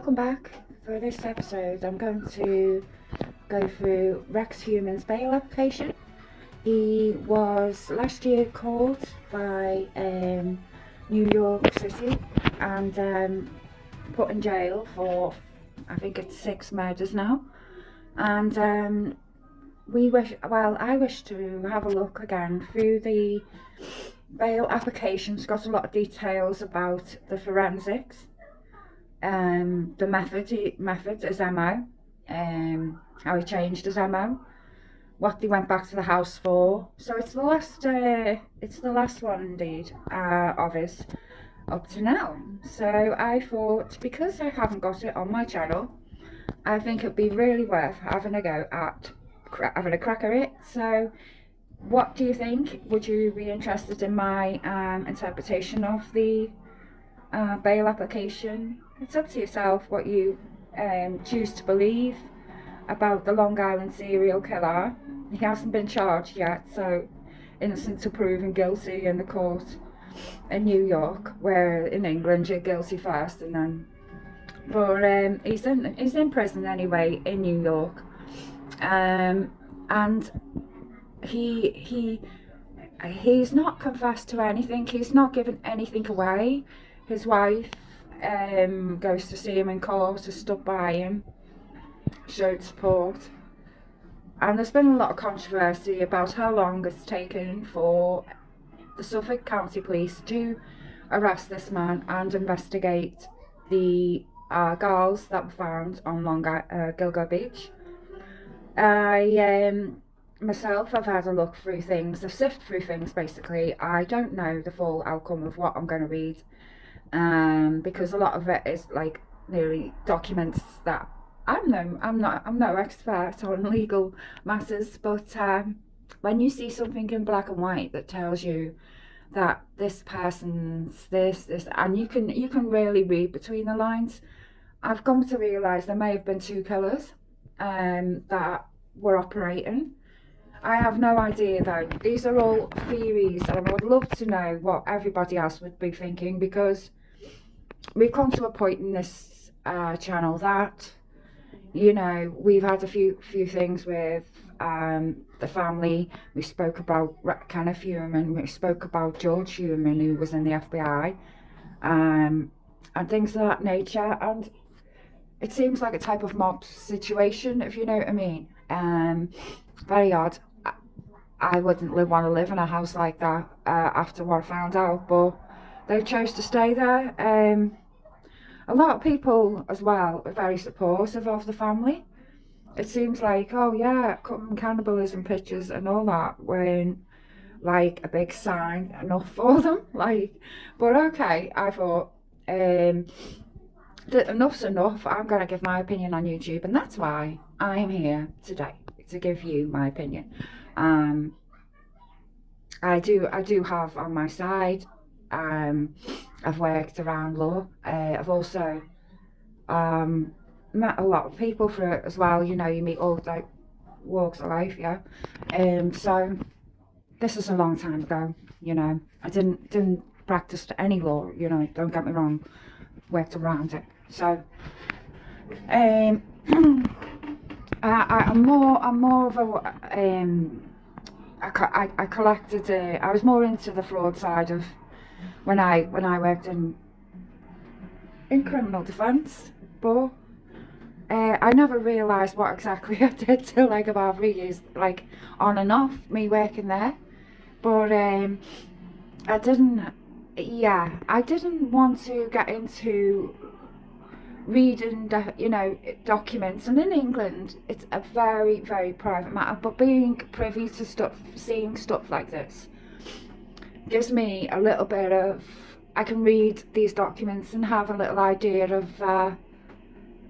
welcome back. For this episode, I'm going to go through Heuermanns' bail application. He was last year called by New York City and put in jail for, I think it's 6 murders now. And I wish to have a look again through the bail applications. Got a lot of details about the forensics. The method, his MO, how he changed his MO, what they went back to the house for. So it's the last one indeed of his up to now. So I thought, because I haven't got it on my channel, I think it'd be really worth having a go at having a crack at it. So what do you think? Would you be interested in my interpretation of the bail application? It's up to yourself what you choose to believe about the Long Island serial killer. He hasn't been charged yet, so innocent till proven guilty in the court in New York, where in England you're guilty first and then. But he's in prison anyway in New York, and he's not confessed to anything. He's not given anything away. His wife goes to see him in court, has stood by him, showed support, and there's been a lot of controversy about how long it's taken for the Suffolk County Police to arrest this man and investigate the girls that were found on Gilgo Beach. Myself, I've had a look through things, I've sifted through things basically. I don't know the full outcome of what I'm going to read, because a lot of it is like nearly documents that I'm no expert on legal matters, but when you see something in black and white that tells you that this person's this, and you can really read between the lines, I've come to realise there may have been 2 killers that were operating. I have no idea though. These are all theories, and I would love to know what everybody else would be thinking, because we've come to a point in this channel that, you know, we've had a few things with the family. We spoke about Kenneth Heuermann, we spoke about George Heuermann, who was in the FBI, and things of that nature, and it seems like a type of mob situation, if you know what I mean. Very odd. I wouldn't want to live in a house like that after what I found out, but they chose to stay there. A lot of people as well are very supportive of the family. It seems like, oh yeah, cutting cannibalism pictures and all that weren't like a big sign enough for them. Like, but okay, I thought that enough's enough. I'm going to give my opinion on YouTube, and that's why I'm here today, to give you my opinion. I do have on my side, I've worked around law. I've also met a lot of people through it as well. You know, you meet all like walks of life, yeah. So this is a long time ago. You know, I didn't practice any law. You know, don't get me wrong. Worked around it. So I'm more of a I collected. I was more into the fraud side of when I worked in criminal defence, but I never realised what exactly I did till like about 3 years, like on and off, me working there. But I didn't want to get into reading documents, and in England it's a very, very private matter, but being privy to stuff, seeing stuff like this gives me a little bit of, I can read these documents and have a little idea of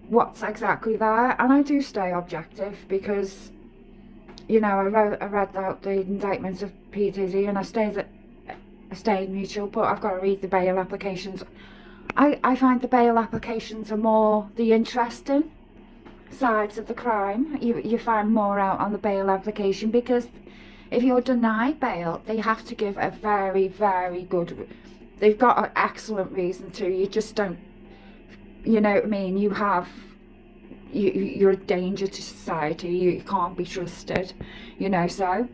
what's exactly there, and I do stay objective, because you know, I read out the indictments of P. Diddy, and I stayed neutral, but I've got to read the bail applications. I find the bail applications are more the interesting sides of the crime. You find more out on the bail application, because if you're denied bail, they have to give a very, very good, they've got an excellent reason to. You just don't You know what I mean? You're a danger to society. You can't be trusted, you know. So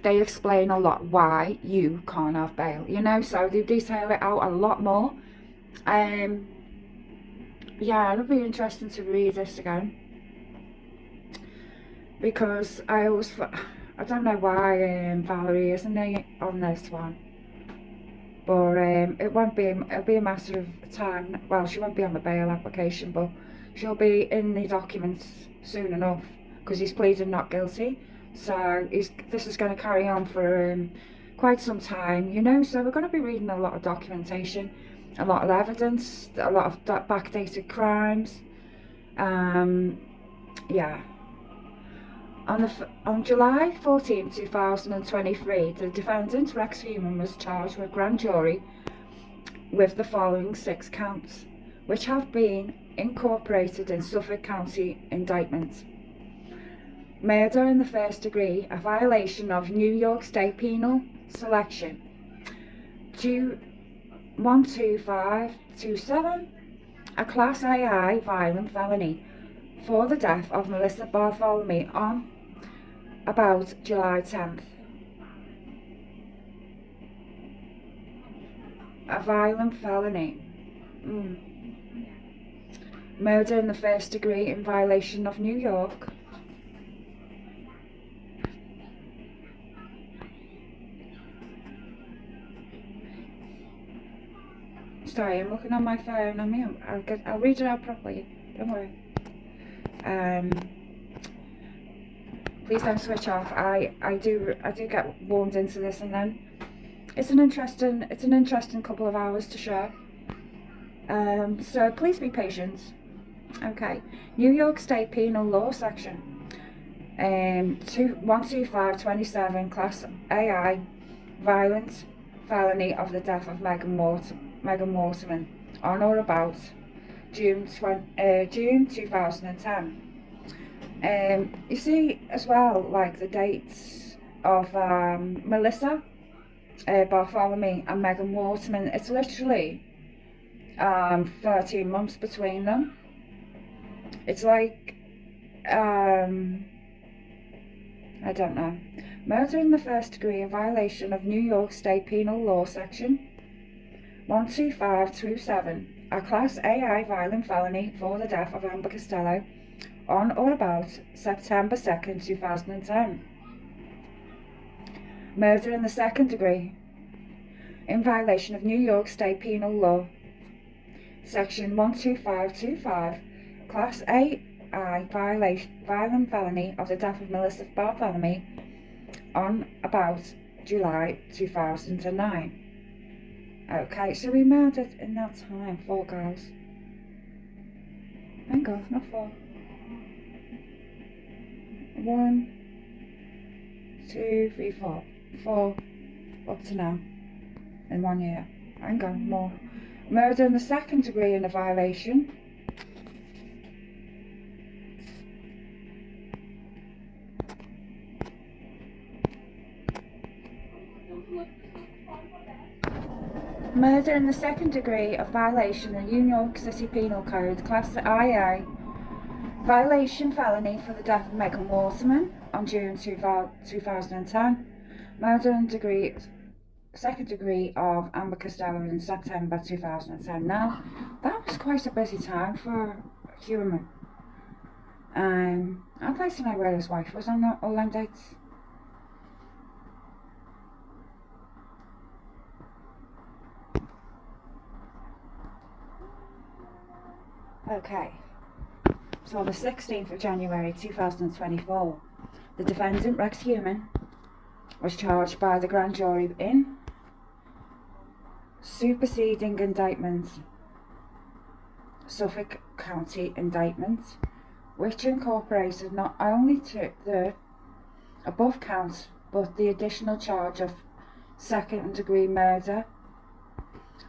they explain a lot why you can't have bail, you know. So they detail it out a lot more. Yeah, it'll be interesting to read this again, because I don't know why Valerie isn't on this one, but it'll be a matter of time. Well, she won't be on the bail application, but she'll be in the documents soon enough, because he's pleading not guilty. So this is going to carry on for quite some time, you know. So we're going to be reading a lot of documentation, a lot of evidence, a lot of backdated crimes. Yeah. On July 14, 2023, the defendant, Rex Heuermanns, was charged with grand jury with the following 6 counts, which have been incorporated in Suffolk County indictments: murder in the first degree, a violation of New York State Penal Section 12527, a Class AI violent felony for the death of Melissa Bartholomew on about July 10th. A violent felony. Murder in the first degree in violation of New York. Sorry, I'm looking on my phone. I'll read it out properly. Don't worry. Please don't switch off. I do get warmed into this, and then it's an interesting couple of hours to share. So please be patient. Okay. New York State Penal Law Section 12527, Class AI, violent felony of the death of Megan Waterman on or about June 2010. You see as well, like the dates of Melissa Bartholomew and Megan Waterman. It's literally 13 months between them. It's like I don't know. Murder in the first degree, a violation of New York State Penal Law Section 12527, a Class AI violent felony for the death of Amber Costello on or about September 2nd, 2010. Murder in the second degree, in violation of New York State Penal Law Section 12525, Class AI violent felony of the death of Melissa Bartholomew on about July 2009. Okay, so we murdered in that time 4 girls. Hang on, not 4. 1, 2, 3, 4. 4 up to now in 1 year. Hang on, more. Murder in the second degree in a violation. Murder in the second degree of violation of New York City Penal Code, Class II, violation felony for the death of Megan Waterman on June 2010. Murder in second degree of Amber Costello in September 2010. Now, that was quite a busy time for Heuermann. I'd like to know where his wife was on all them dates. Okay, so on the 16th of January 2024, the defendant, Rex Heuermanns, was charged by the grand jury in superseding indictment, Suffolk County indictment, which incorporated not only the above counts, but the additional charge of second-degree murder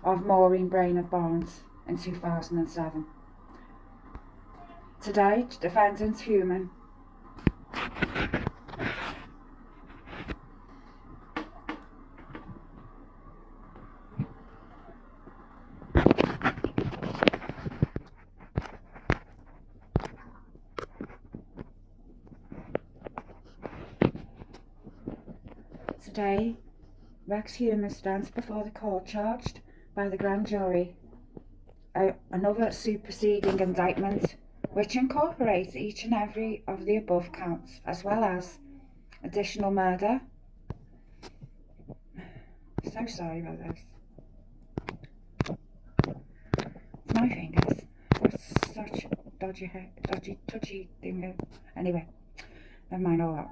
of Maureen Brainerd Barnes in 2007. Today, defendant Heuermanns Today, Rex Heuermanns stands before the court charged by the grand jury another superseding indictment which incorporates each and every of the above counts, as well as additional murder. So sorry about this. It's my fingers. It's such touchy thing. Anyway, never mind all that.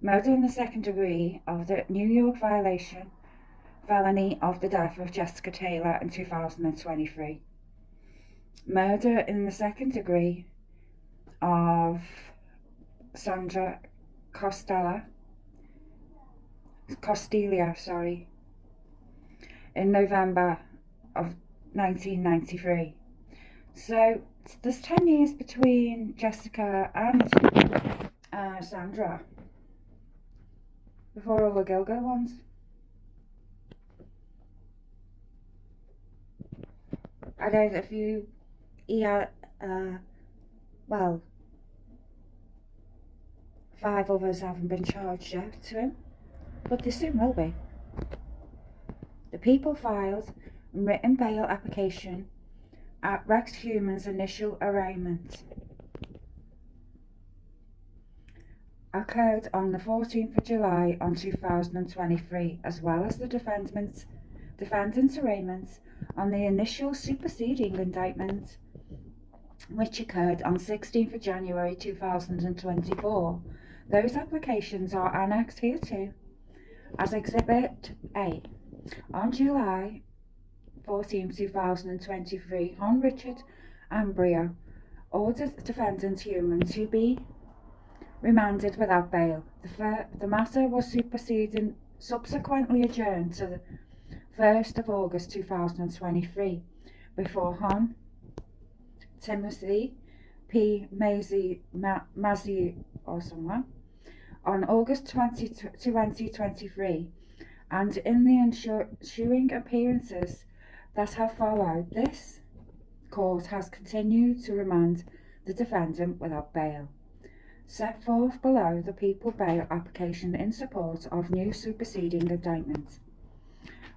Murder in the second degree of the New York felony of the death of Jessica Taylor in 2023. Murder in the second degree of Sandra Costelia, in November of 1993. So there's 10 years between Jessica and Sandra before all the Gilgo ones. I know that well, 5 others haven't been charged yet to him, but they soon will be. The people filed a written bail application at Rex Heuermanns' initial arraignment occurred on the 14th of July on 2023, as well as the defendant's arraignment on the initial superseding indictment, which occurred on 16th of January 2024. Those applications are annexed here too as Exhibit A. On July 14, 2023, Hon Richard Ambrio ordered defendant Heuermanns to be remanded without bail. The matter was subsequently adjourned to the 1st of August 2023 before Hon Timothy P. Mazzi or someone on August 20, 2023, and in the ensuing appearances that have followed, this court has continued to remand the defendant without bail. Set forth below the people bail application in support of new superseding indictment,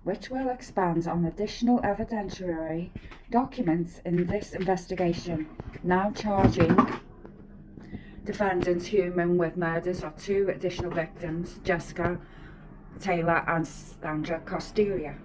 which will expand on additional evidentiary documents in this investigation, now charging defendant Heuermanns with murders of 2 additional victims, Jessica Taylor and Sandra Costelia.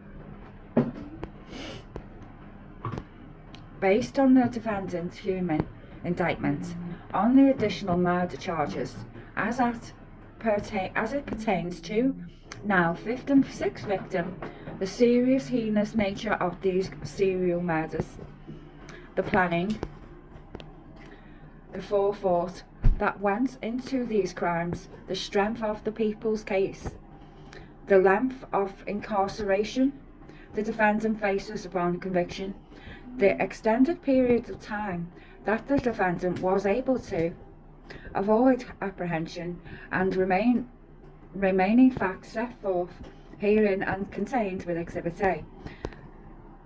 Based on the defendant Heuermanns indictment on the additional murder charges, as it pertains to now 5th and 6th victim, the serious heinous nature of these serial murders, the planning, the forethought that went into these crimes, the strength of the people's case, the length of incarceration the defendant faces upon conviction, the extended period of time that the defendant was able to avoid apprehension, and remaining facts set forth herein and contained with Exhibit A.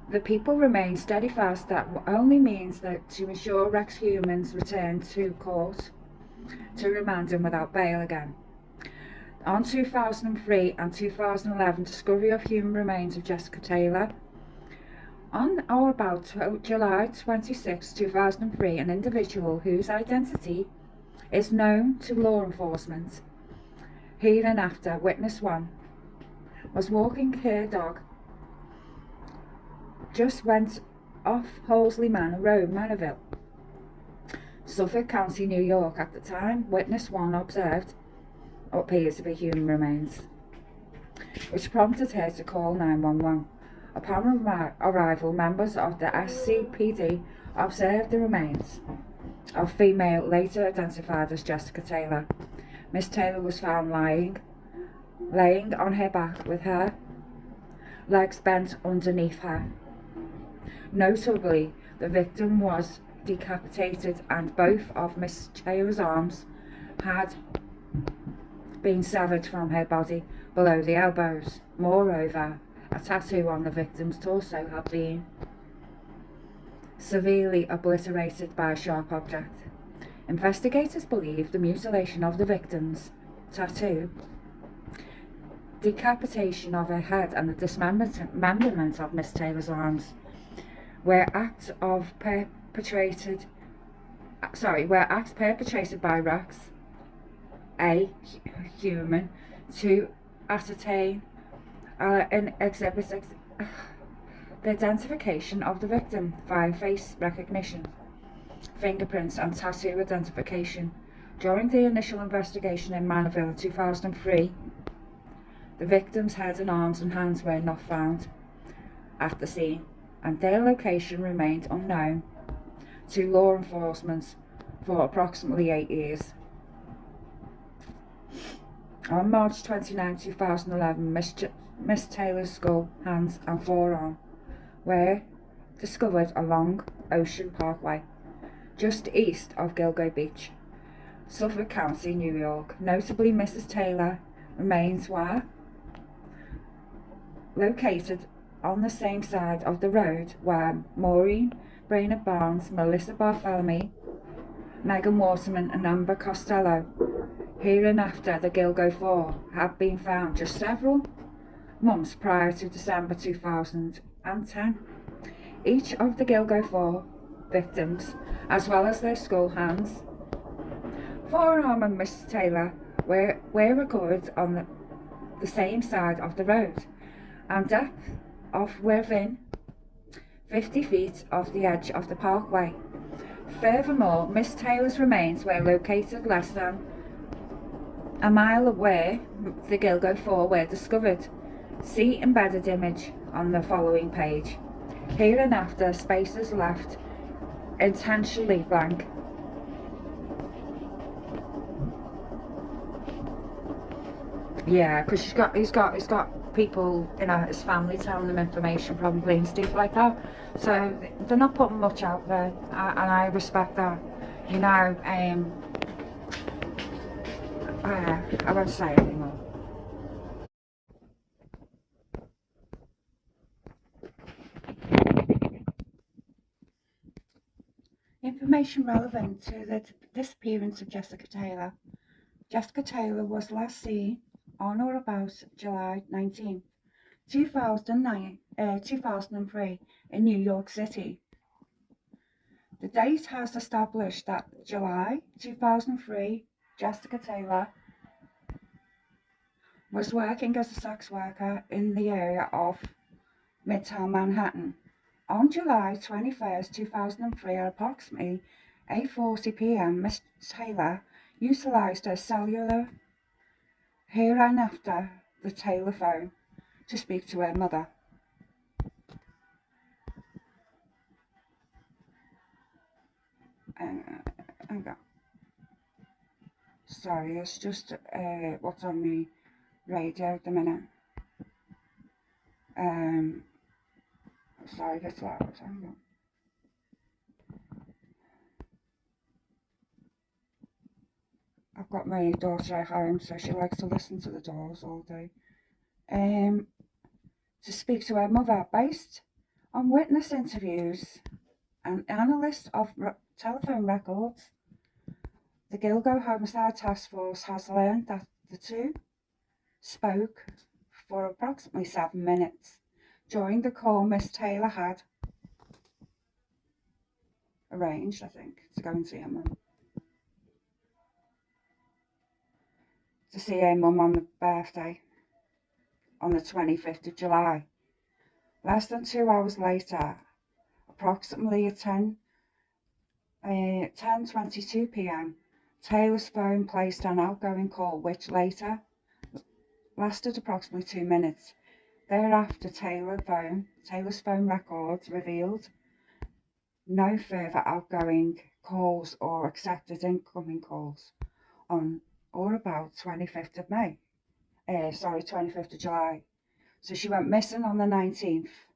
The people remain steadfast that only means that to ensure Rex Heuermanns' return to court to remand him without bail again. On 2003 and 2011 discovery of human remains of Jessica Taylor. On or about July 26, 2003, an individual whose identity is known to law enforcement hereinafter, witness 1, was walking her dog, just went off Holesley Manor Road, Manorville, Suffolk County, New York. At the time, witness 1 observed what appears to be human remains, which prompted her to call 911. Upon arrival, members of the SCPD observed the remains of female later identified as Jessica Taylor. Miss Taylor was found laying on her back with her legs bent underneath her. Notably, the victim was decapitated and both of Miss Taylor's arms had been severed from her body below the elbows. Moreover, a tattoo on the victim's torso had been severely obliterated by a sharp object. Investigators believe the mutilation of the victim's tattoo decapitation of her head and the dismemberment of Miss Taylor's arms were acts perpetrated by Rex A. Heuermann to ascertain and exhibit the identification of the victim via face recognition, fingerprints and tattoo identification. During the initial investigation in Manorville in 2003, the victim's head and arms and hands were not found at the scene, and their location remained unknown to law enforcement for approximately 8 years. On March 29, 2011, Miss Taylor's skull, hands and forearm were discovered along Ocean Parkway, just east of Gilgo Beach, Suffolk County, New York. Notably, Mrs. Taylor's remains were located on the same side of the road where Maureen Brainerd Barnes, Melissa Bartholomew, Megan Waterman and Amber Costello, hereinafter the Gilgo Four, had been found just several months prior to December 2010. Each of the Gilgo Four victims, as well as their skull, hands, forearm and Miss Taylor were recovered on the same side of the road and depth of within 50 feet of the edge of the parkway. Furthermore, Miss Taylor's remains were located less than a mile where the Gilgo Four were discovered. See embedded image on the following page. Hereinafter, spaces left intentionally blank. Yeah, because he's got people in his family telling them information probably and stuff like that. So they're not putting much out there, and I respect that. You know, I won't say anymore. Information relevant to the disappearance of Jessica Taylor. Jessica Taylor was last seen on or about July 19, 2003 in New York City. The date has established that July 2003, Jessica Taylor was working as a sex worker in the area of Midtown Manhattan. On July 21st, 2003, at approximately 8:40 p.m, Miss Taylor utilised her cellular, hereinafter the Taylor phone, to speak to her mother. Hang on. Sorry, it's just what's on the radio at the minute. Sorry, that's loud. Hang on. I've got my daughter at home, so she likes to listen to the doors all day. To speak to her mother, based on witness interviews and analysis of telephone records, the Gilgo Homicide Task Force has learned that the two spoke for approximately 7 minutes. During the call, Miss Taylor had arranged, I think, to go and see her mum. To see her mum on the birthday on the 25th of July. Less than 2 hours later, approximately at 10:22 p.m, Taylor's phone placed an outgoing call, which later lasted approximately 2 minutes. Thereafter, Taylor's phone records revealed no further outgoing calls or accepted incoming calls on or about 25th of May. 25th of July. So she went missing on the 19th.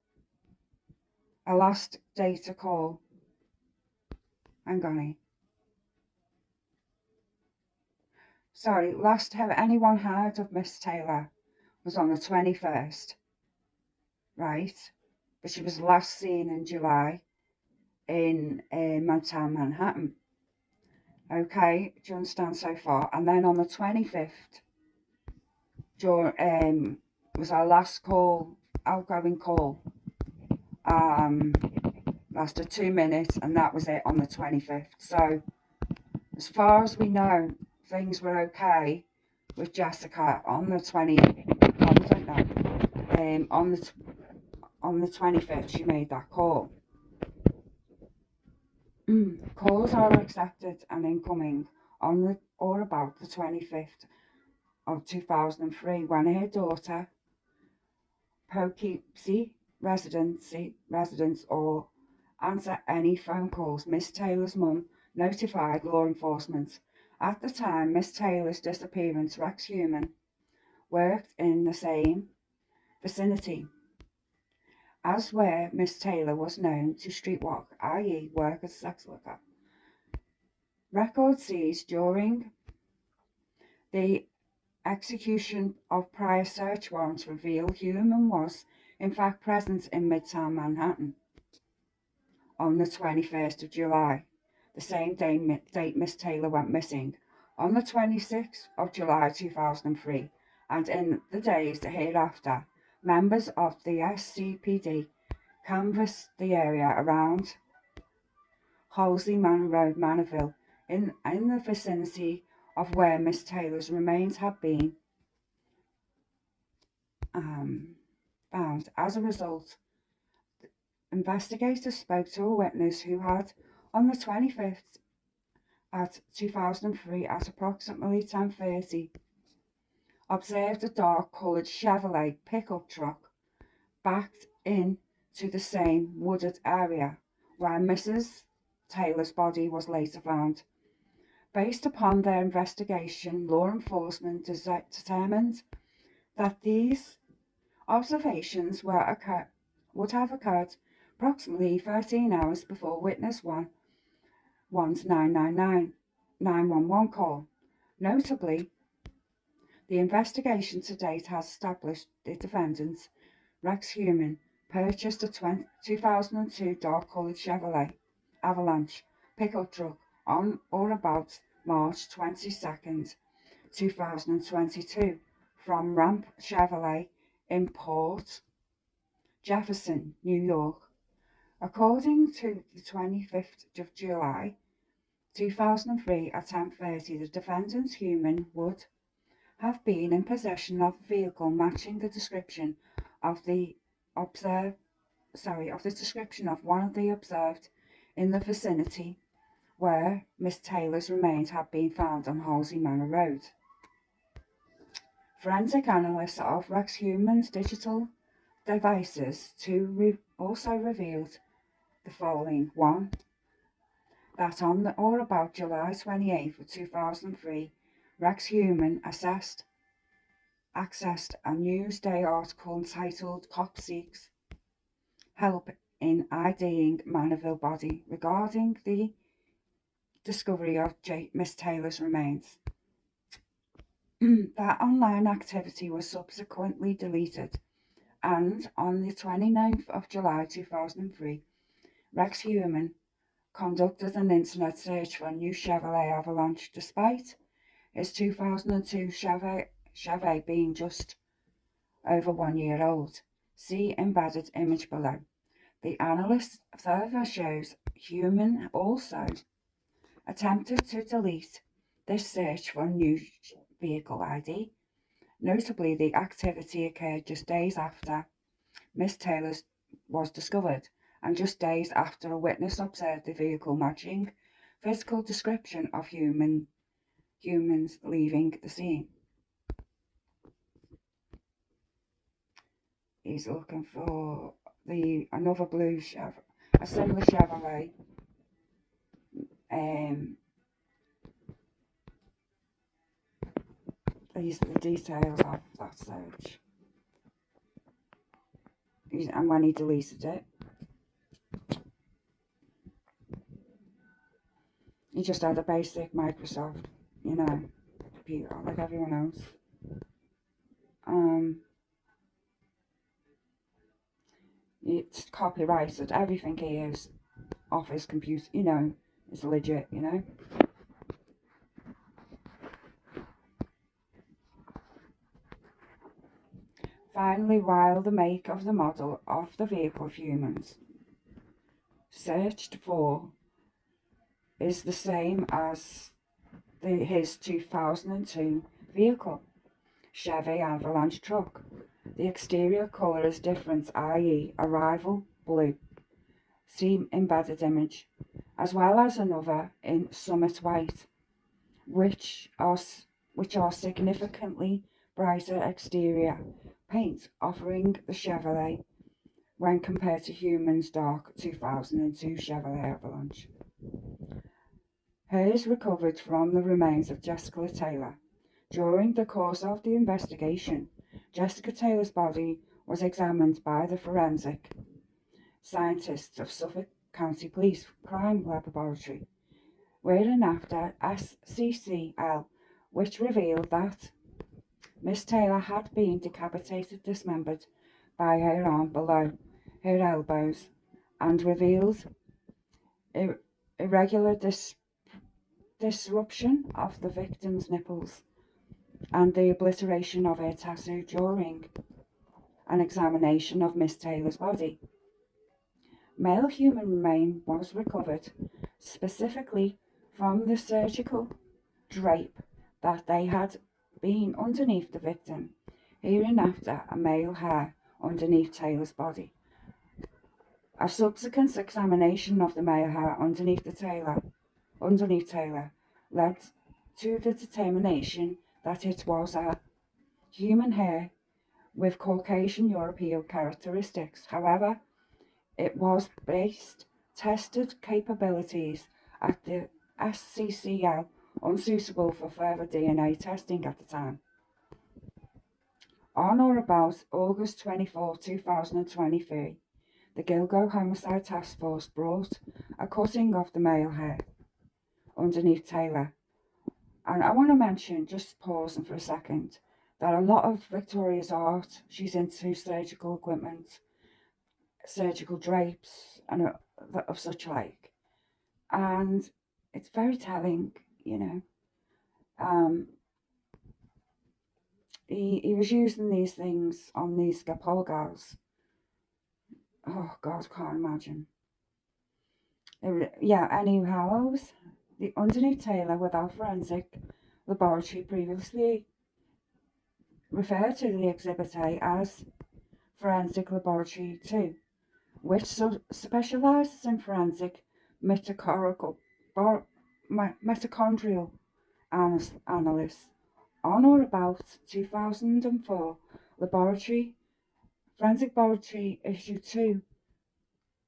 A last data call. Hang on. Sorry, last anyone heard of Miss Taylor was on the 21st. Right? But she was last seen in July in Midtown Manhattan. Okay, do you understand so far? And then on the 25th was our last call, outgoing call. Lasted 2 minutes, and that was it on the 25th. So as far as we know, things were okay with Jessica on the 20th. I don't know. On the 25th, she made that call. Calls are accepted and incoming on the or about the 25th of 2003, when her daughter, Poughkeepsie residents, or answer any phone calls. Miss Taylor's mum notified law enforcement. At the time Miss Taylor's disappearance, Rex Heuermann worked in the same vicinity as where Miss Taylor was known to streetwalk, i.e. work as a sex worker. Records seized during the execution of prior search warrants reveal Heuermann was in fact present in Midtown Manhattan on the 21st of July, the same date Miss Taylor went missing. On the 26th of July 2003, and in the days hereafter, members of the SCPD canvassed the area around Halsey Manor Road, Manorville, in the vicinity of where Miss Taylor's remains had been found. As a result, investigators spoke to a witness who had, on the 25th at 2003 at approximately 10:30, observed a dark-coloured Chevrolet pickup truck backed into the same wooded area where Mrs. Taylor's body was later found. Based upon their investigation, law enforcement determined that these observations would have occurred approximately 13 hours before witness one's 911 call. Notably, the investigation to date has established the defendant, Rex Heuermann, purchased a 2002 dark-coloured Chevrolet Avalanche pickup truck on or about March 22nd, 2022 from Ramp Chevrolet in Port Jefferson, New York. According to the 25th of July 2003 at 10:30, the defendant Heuermann would have been in possession of a vehicle matching the description of the description of one of the observed in the vicinity where Miss Taylor's remains had been found on Halsey Manor Road. Forensic analysts of Rex Heuermann's digital devices also revealed the following. 1. That on or about July 28th of 2003, Rex Heuermann accessed a Newsday article entitled "Cop Seeks Help in IDing Manorville Body" regarding the discovery of Miss Taylor's remains. That online activity was subsequently deleted, and on the 29th of July 2003, Rex Heuermann conducted an internet search for a new Chevrolet Avalanche, despite his 2002 Chevy being just over 1 year old. See embedded image below. The analyst further shows Heuermann also attempted to delete this search for a new vehicle ID. Notably, the activity occurred just days after Miss Taylor's was discovered, and just days after a witness observed the vehicle matching physical description of Heuermann's leaving the scene. He's looking for another blue a similar Chevrolet. These are the details of that search. And when he deleted it, he just had a basic Microsoft, computer like everyone else. It's copyrighted. Everything he is off his computer, is legit, Finally, while the make of the model of the vehicle Heuermanns searched for is the same as his 2002 vehicle, Chevy Avalanche truck. The exterior colour is different, i.e. arrival blue, see embedded image, as well as another in Summit White, which are significantly brighter exterior paint, offering the Chevrolet when compared to Heuermanns' dark 2002 Chevrolet Avalanche. Hairs recovered from the remains of Jessica Taylor. During the course of the investigation, Jessica Taylor's body was examined by the forensic scientists of Suffolk County Police Crime Laboratory, whereinafter SCCL, which revealed that Miss Taylor had been decapitated, dismembered by her arm below her elbows, and revealed irregular disruption of the victim's nipples and the obliteration of her tattoo during an examination of Miss Taylor's body. Male human remain was recovered, specifically from the surgical drape that they had been underneath the victim, hereinafter a male hair underneath Taylor's body. A subsequent examination of the male hair underneath Taylor led to the determination that it was a human hair with Caucasian European characteristics. However, it was based tested capabilities at the SCCL unsuitable for further DNA testing at the time. On or about August 24, 2023, the Gilgo Homicide Task Force brought a cutting of the male hair underneath Taylor. And I want to mention, just pausing for a second, that a lot of Victoria's art, she's into surgical equipment, surgical drapes, and of such like. And it's very telling, you know. He was using these things on these Gapolgals. Oh God, can't imagine. Yeah, anyhow, the underneath Taylor without forensic laboratory previously referred to the Exhibit A as Forensic Laboratory 2, which specialises in forensic mitochondrial analysis. On or about 2004, Forensic Laboratory Issue 2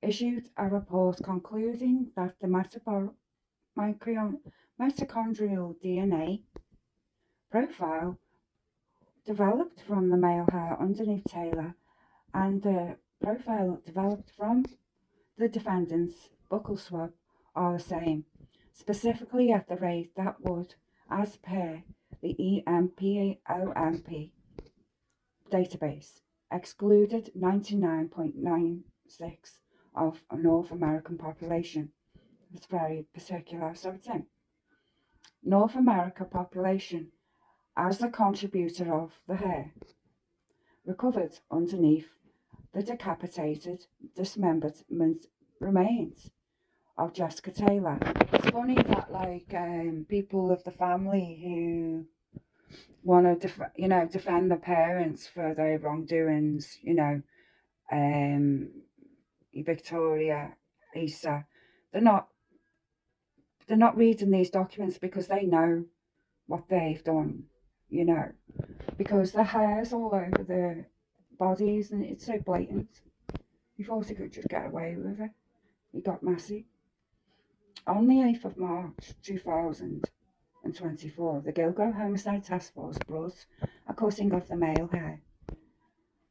issued a report concluding that the mitochondrial DNA profile developed from the male hair underneath Taylor and the profile developed from the defendant's buccal swab are the same, specifically at the rate that would, as per the EMPOMP database, excluded 99.96 of a North American population. It's very particular, so it's in North America population as the contributor of the hair recovered underneath the decapitated, dismembered remains of Jessica Taylor. It's funny that people of the family who want to defend their parents for their wrongdoings, Victoria, Lisa, they're not reading these documents because they know what they've done, because the hair's all over their bodies and it's so blatant. He thought he could just get away with it. He got messy. On the 8th of March 2024, the Gilgo Homicide Task Force brought a cutting of the male hair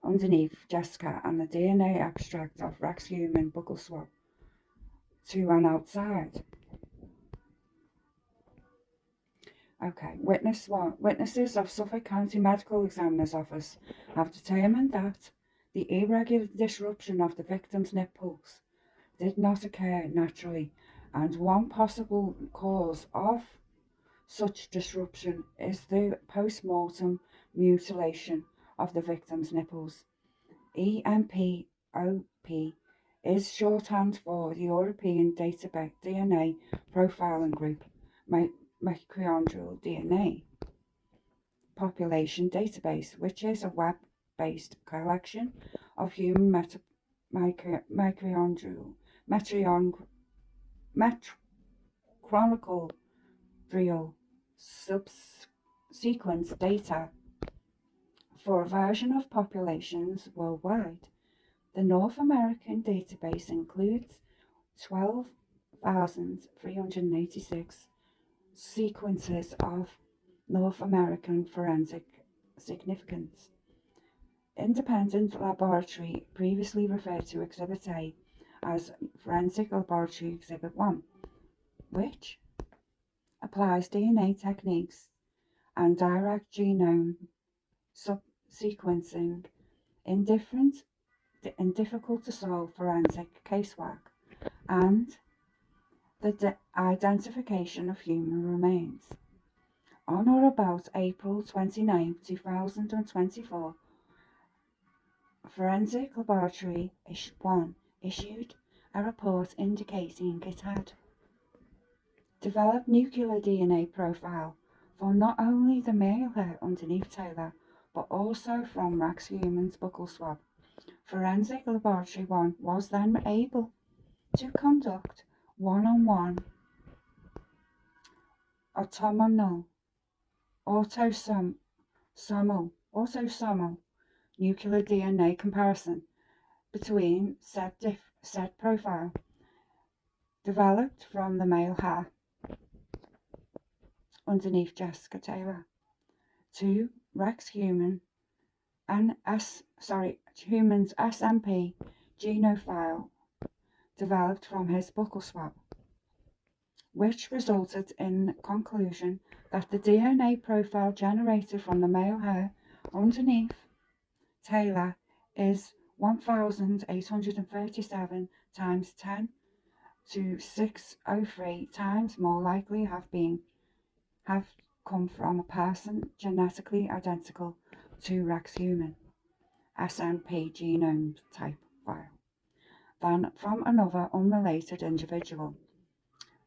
underneath Jessica and the DNA abstract of Rex human buccal swab to an outside. Okay, witnesses of Suffolk County Medical Examiner's Office have determined that the irregular disruption of the victim's nipples did not occur naturally, and one possible cause of such disruption is the post-mortem mutilation of the victim's nipples. EMPOP is shorthand for the European Database DNA Profiling Group, Mitochondrial DNA Population Database, which is a web-based collection of human mitochondrial subsequence data for a version of populations worldwide. The North American database includes 12,386 sequences of North American forensic significance. Independent laboratory, previously referred to Exhibit A as Forensic Laboratory Exhibit 1, which applies DNA techniques and direct genome sequencing in difficult to solve forensic casework and the identification of human remains. On or about April 29, 2024, Forensic Laboratory 1 issued a report indicating it had developed nuclear DNA profile for not only the male hair underneath Taylor, but also from Rex Heuermanns' buccal swab. Forensic Laboratory 1 was then able to conduct one-on-one autosomal nuclear DNA comparison between said profile developed from the male hair underneath Jessica Taylor to Rex Heuermanns SMP genophile developed from his buccal swab, which resulted in the conclusion that the DNA profile generated from the male hair underneath Taylor is 1,837 times 10 to 603 times more likely have come from a person genetically identical to Rex Heuermanns SNP genome type file than from another unrelated individual.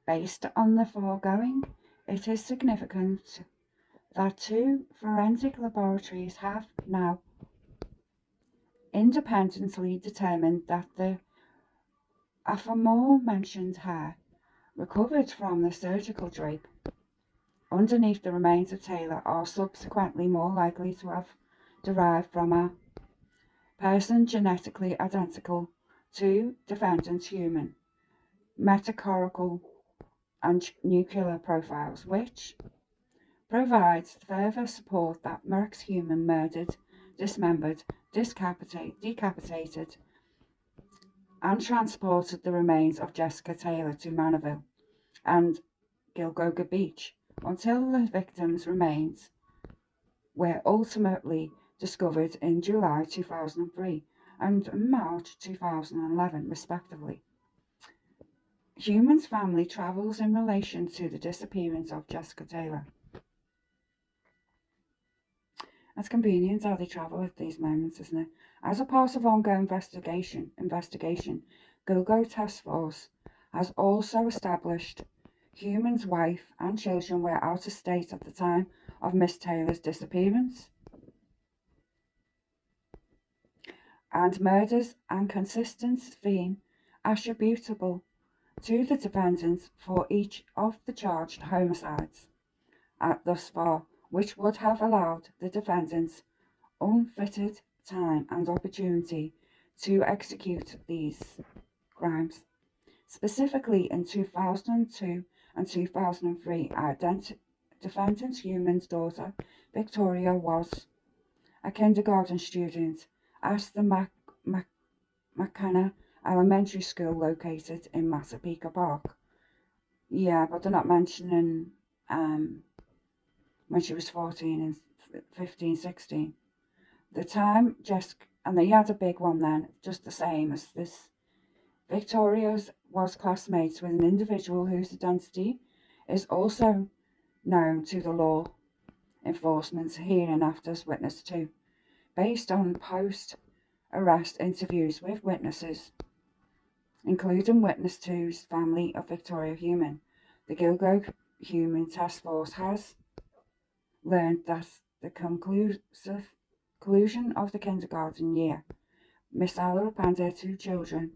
Based on the foregoing, it is significant that two forensic laboratories have now independently determined that the aforementioned hair recovered from the surgical drape underneath the remains of Taylor are subsequently more likely to have derived from a person genetically identical to defendant's human mitochondrial and nuclear profiles, which provides further support that Rex Heuermanns murdered, dismembered, decapitated, and transported the remains of Jessica Taylor to Manorville and Gilgoga Beach until the victims' remains were ultimately discovered in July 2003 and March 2011, respectively. Heuermanns' family travels in relation to the disappearance of Jessica Taylor. It's convenient how they travel at these moments, isn't it? As a part of ongoing investigation, Go-Go Task Force has also established Heuermanns' wife and children were out of state at the time of Miss Taylor's disappearance, and murders and consistent theme attributable to the defendants for each of the charged homicides thus far, which would have allowed the defendants unfettered time and opportunity to execute these crimes. Specifically, in 2002 and 2003, defendant Heuermanns' daughter, Victoria, was a kindergarten student at the McKenna Elementary School located in Massapequa Park. Yeah, but they're not mentioning when she was 14 and 15, 16. The time Jessica, and they had a big one then, just the same as this. Victoria was classmates with an individual whose identity is also known to the law enforcement hereinafter as witness 2. based on post-arrest interviews with witnesses, including witness two's family of Victoria Heumann. The Gilgo Human Task Force has learned that the conclusion of the kindergarten year, Miss Allerup and her two children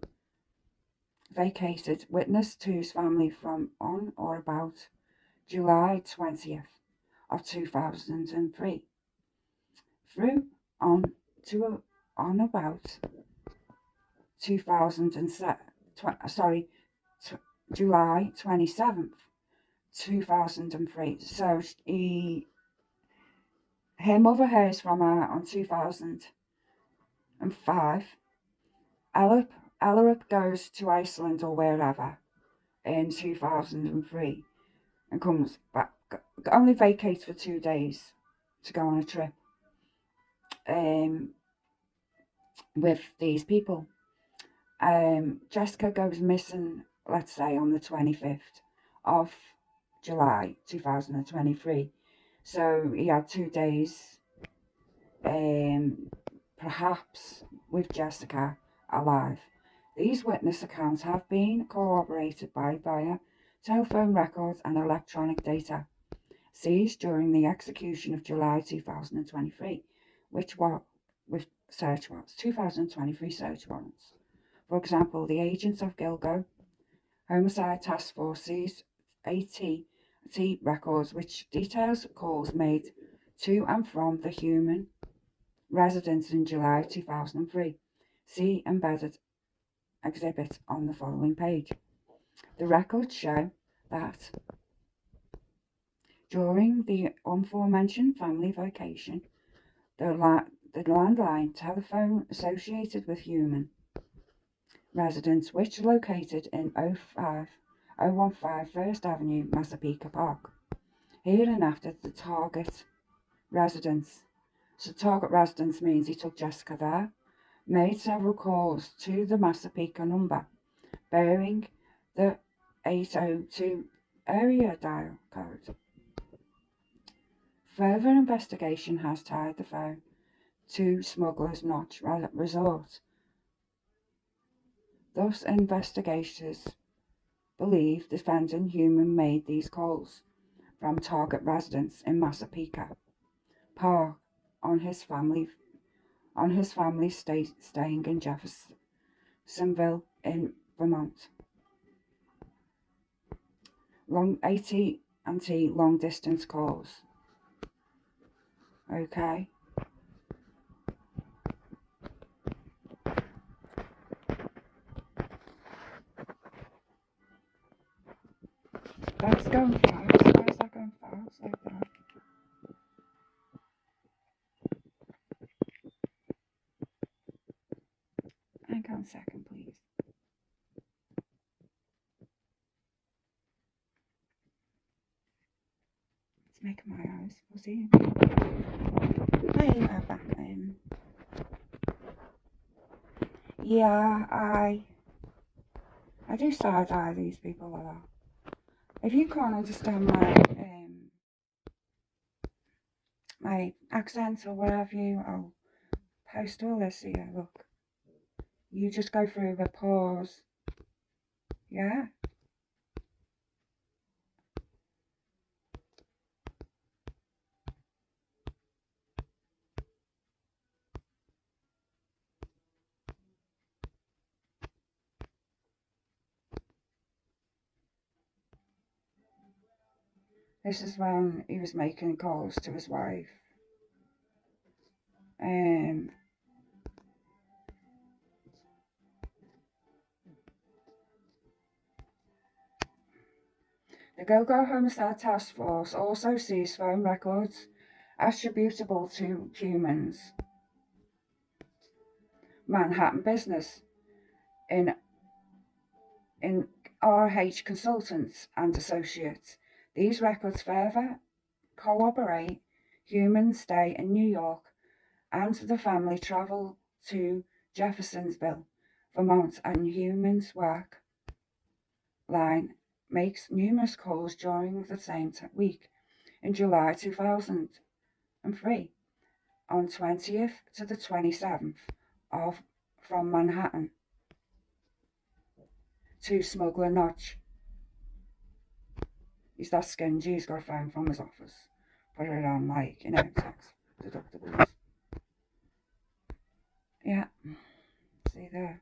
vacated witness two's family from on or about July 20th of 2003 through on about 2007, July 27th, 2003. So her mother hears from her on 2005. Allerup goes to Iceland or wherever in 2003 and comes back, only vacates for 2 days to go on a trip with these people. Jessica goes missing, let's say, on the 25th of July 2023. So he had 2 days, perhaps, with Jessica alive. These witness accounts have been corroborated via telephone records and electronic data seized during the execution of July 2023, which were with search warrants, 2023 search warrants. For example, the agents of Gilgo Homicide Task Force seized AT records which details calls made to and from the Heumann residence in July 2003. See embedded exhibit on the following page. The records show that during the aforementioned family vacation, the landline telephone associated with Heumann residence, which is located in 015 First Avenue, Massapequa Park, here and after the target residence. So target residence means he took Jessica there, made several calls to the Massapequa number, bearing the 802 area dial code. Further investigation has tied the phone to Smuggler's Notch Resort. Thus, investigators believe defendant Heumann made these calls from target residence in Massapequa Park on his family staying in Jeffersonville in Vermont. AT&T long distance calls. Okay. That's going fast. Why is that going fast like that? Hang on a second, please. It's making my eyes fuzzy. Hey, we're back in. Yeah, I do side-eye these people a lot. If you can't understand my accent or whatever I'll post all this here, look. You just go through the pause. Yeah? This is when he was making calls to his wife. The Gilgo Homicide Task Force also seized phone records attributable to Heumanns' Manhattan business in RH Consultants and Associates. These records further corroborate Heumanns' stay in New York and the family travel to Jeffersonville, Vermont, and Heumanns' work line makes numerous calls during the same week in July 2003. on 20th to the 27th of from Manhattan to Smuggler Notch. He's that skingy, he's got a phone from his office. Put it on, like, you know, tax deductibles. Yeah, see there.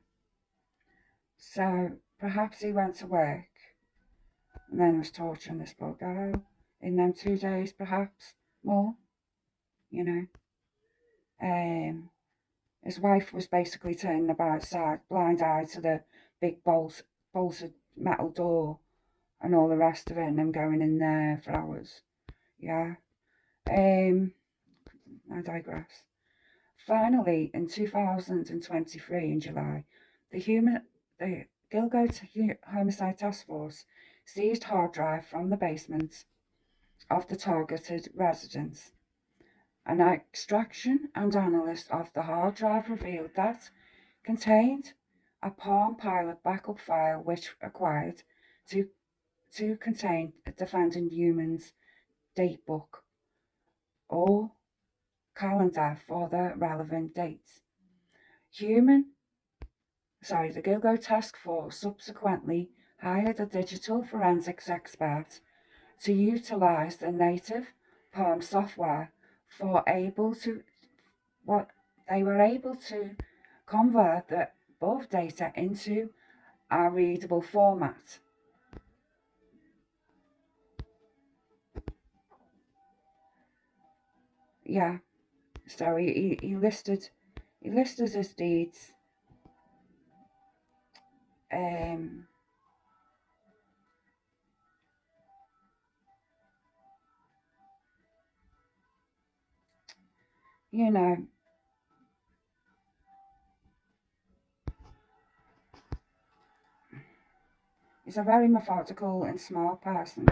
So perhaps he went to work and then was torturing this poor girl in them 2 days, perhaps more, you know. His wife was basically turning a blind eye to the big bolted metal door and all the rest of it, and them going in there for hours. Yeah. I digress. Finally, in 2023, in July, the Gilgoat Homicide Task Force seized hard drive from the basement of the targeted residence. An extraction and analysis of the hard drive revealed that contained a Palm Pilot backup file which required to contain the defendant Heuermanns' datebook or calendar for the relevant dates. The Gilgo Task Force subsequently hired a digital forensics expert to utilize the native Palm software they were able to convert the above data into a readable format. Yeah, so he listed his deeds. You know, he's a very methodical and smart person,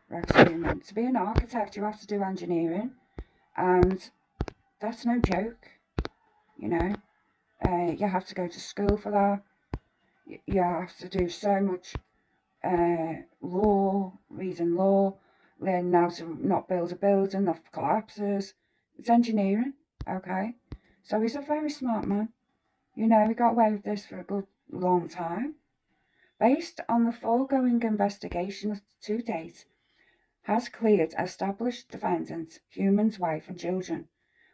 Rex Heuermann. To be an architect, you have to do engineering, and that's no joke. You know, you have to go to school for that. You have to do so much reading law, learning how to not build a building that collapses. It's engineering, okay? So he's a very smart man. You know, he got away with this for a good long time. Based on the foregoing investigation to date, has cleared established defendants, Heuermanns' wife and children,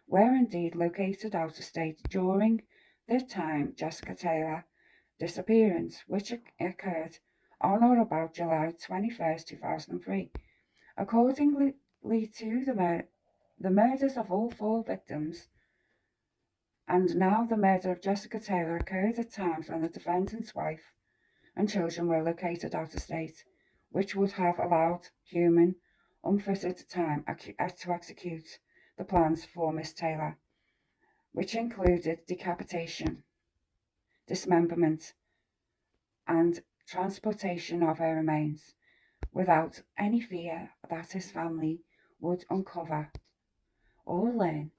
were indeed located out of state during the time Jessica Taylor disappearance, which occurred on or about July 21st, 2003. Accordingly to the murders of all 4 victims, and now the murder of Jessica Taylor occurred at times when the defendant's wife and children were located out of state, which would have allowed Heuermann unfitted time to execute the plans for Miss Taylor, which included decapitation, dismemberment, and transportation of her remains, without any fear that his family would uncover or learn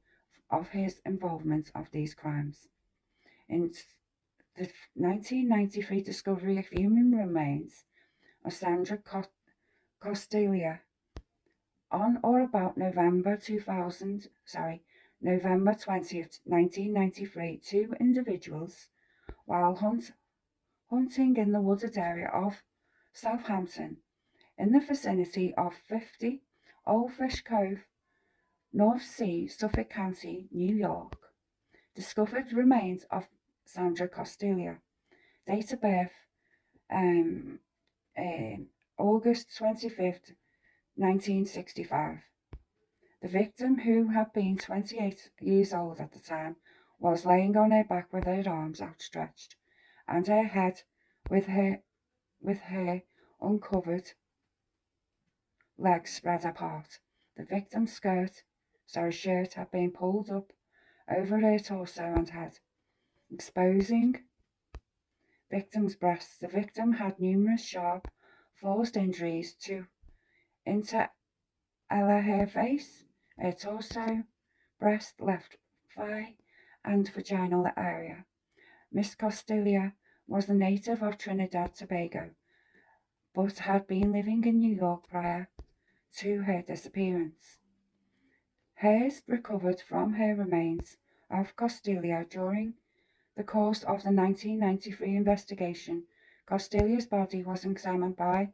of his involvement of these crimes. In the 1993 discovery of human remains of Sandra Costelia on or about November 20th, 1993, 2 individuals, while hunting in the wooded area of Southampton, in the vicinity of 50 Old Fish Cove, North Sea, Suffolk County, New York, discovered remains of Sandra Costelia, date of birth August 25th, 1965. The victim, who had been 28 years old at the time, was laying on her back with her arms outstretched and her head with her uncovered legs spread apart. The victim's shirt had been pulled up over her torso and head, exposing victim's breasts. The victim had numerous sharp, forced injuries into her face, her torso, breast, left thigh, and vaginal area. Miss Costelia was a native of Trinidad and Tobago, but had been living in New York prior to her disappearance. Hairs recovered from her remains of Costelia during the course of the 1993 investigation. Costelia's body was examined by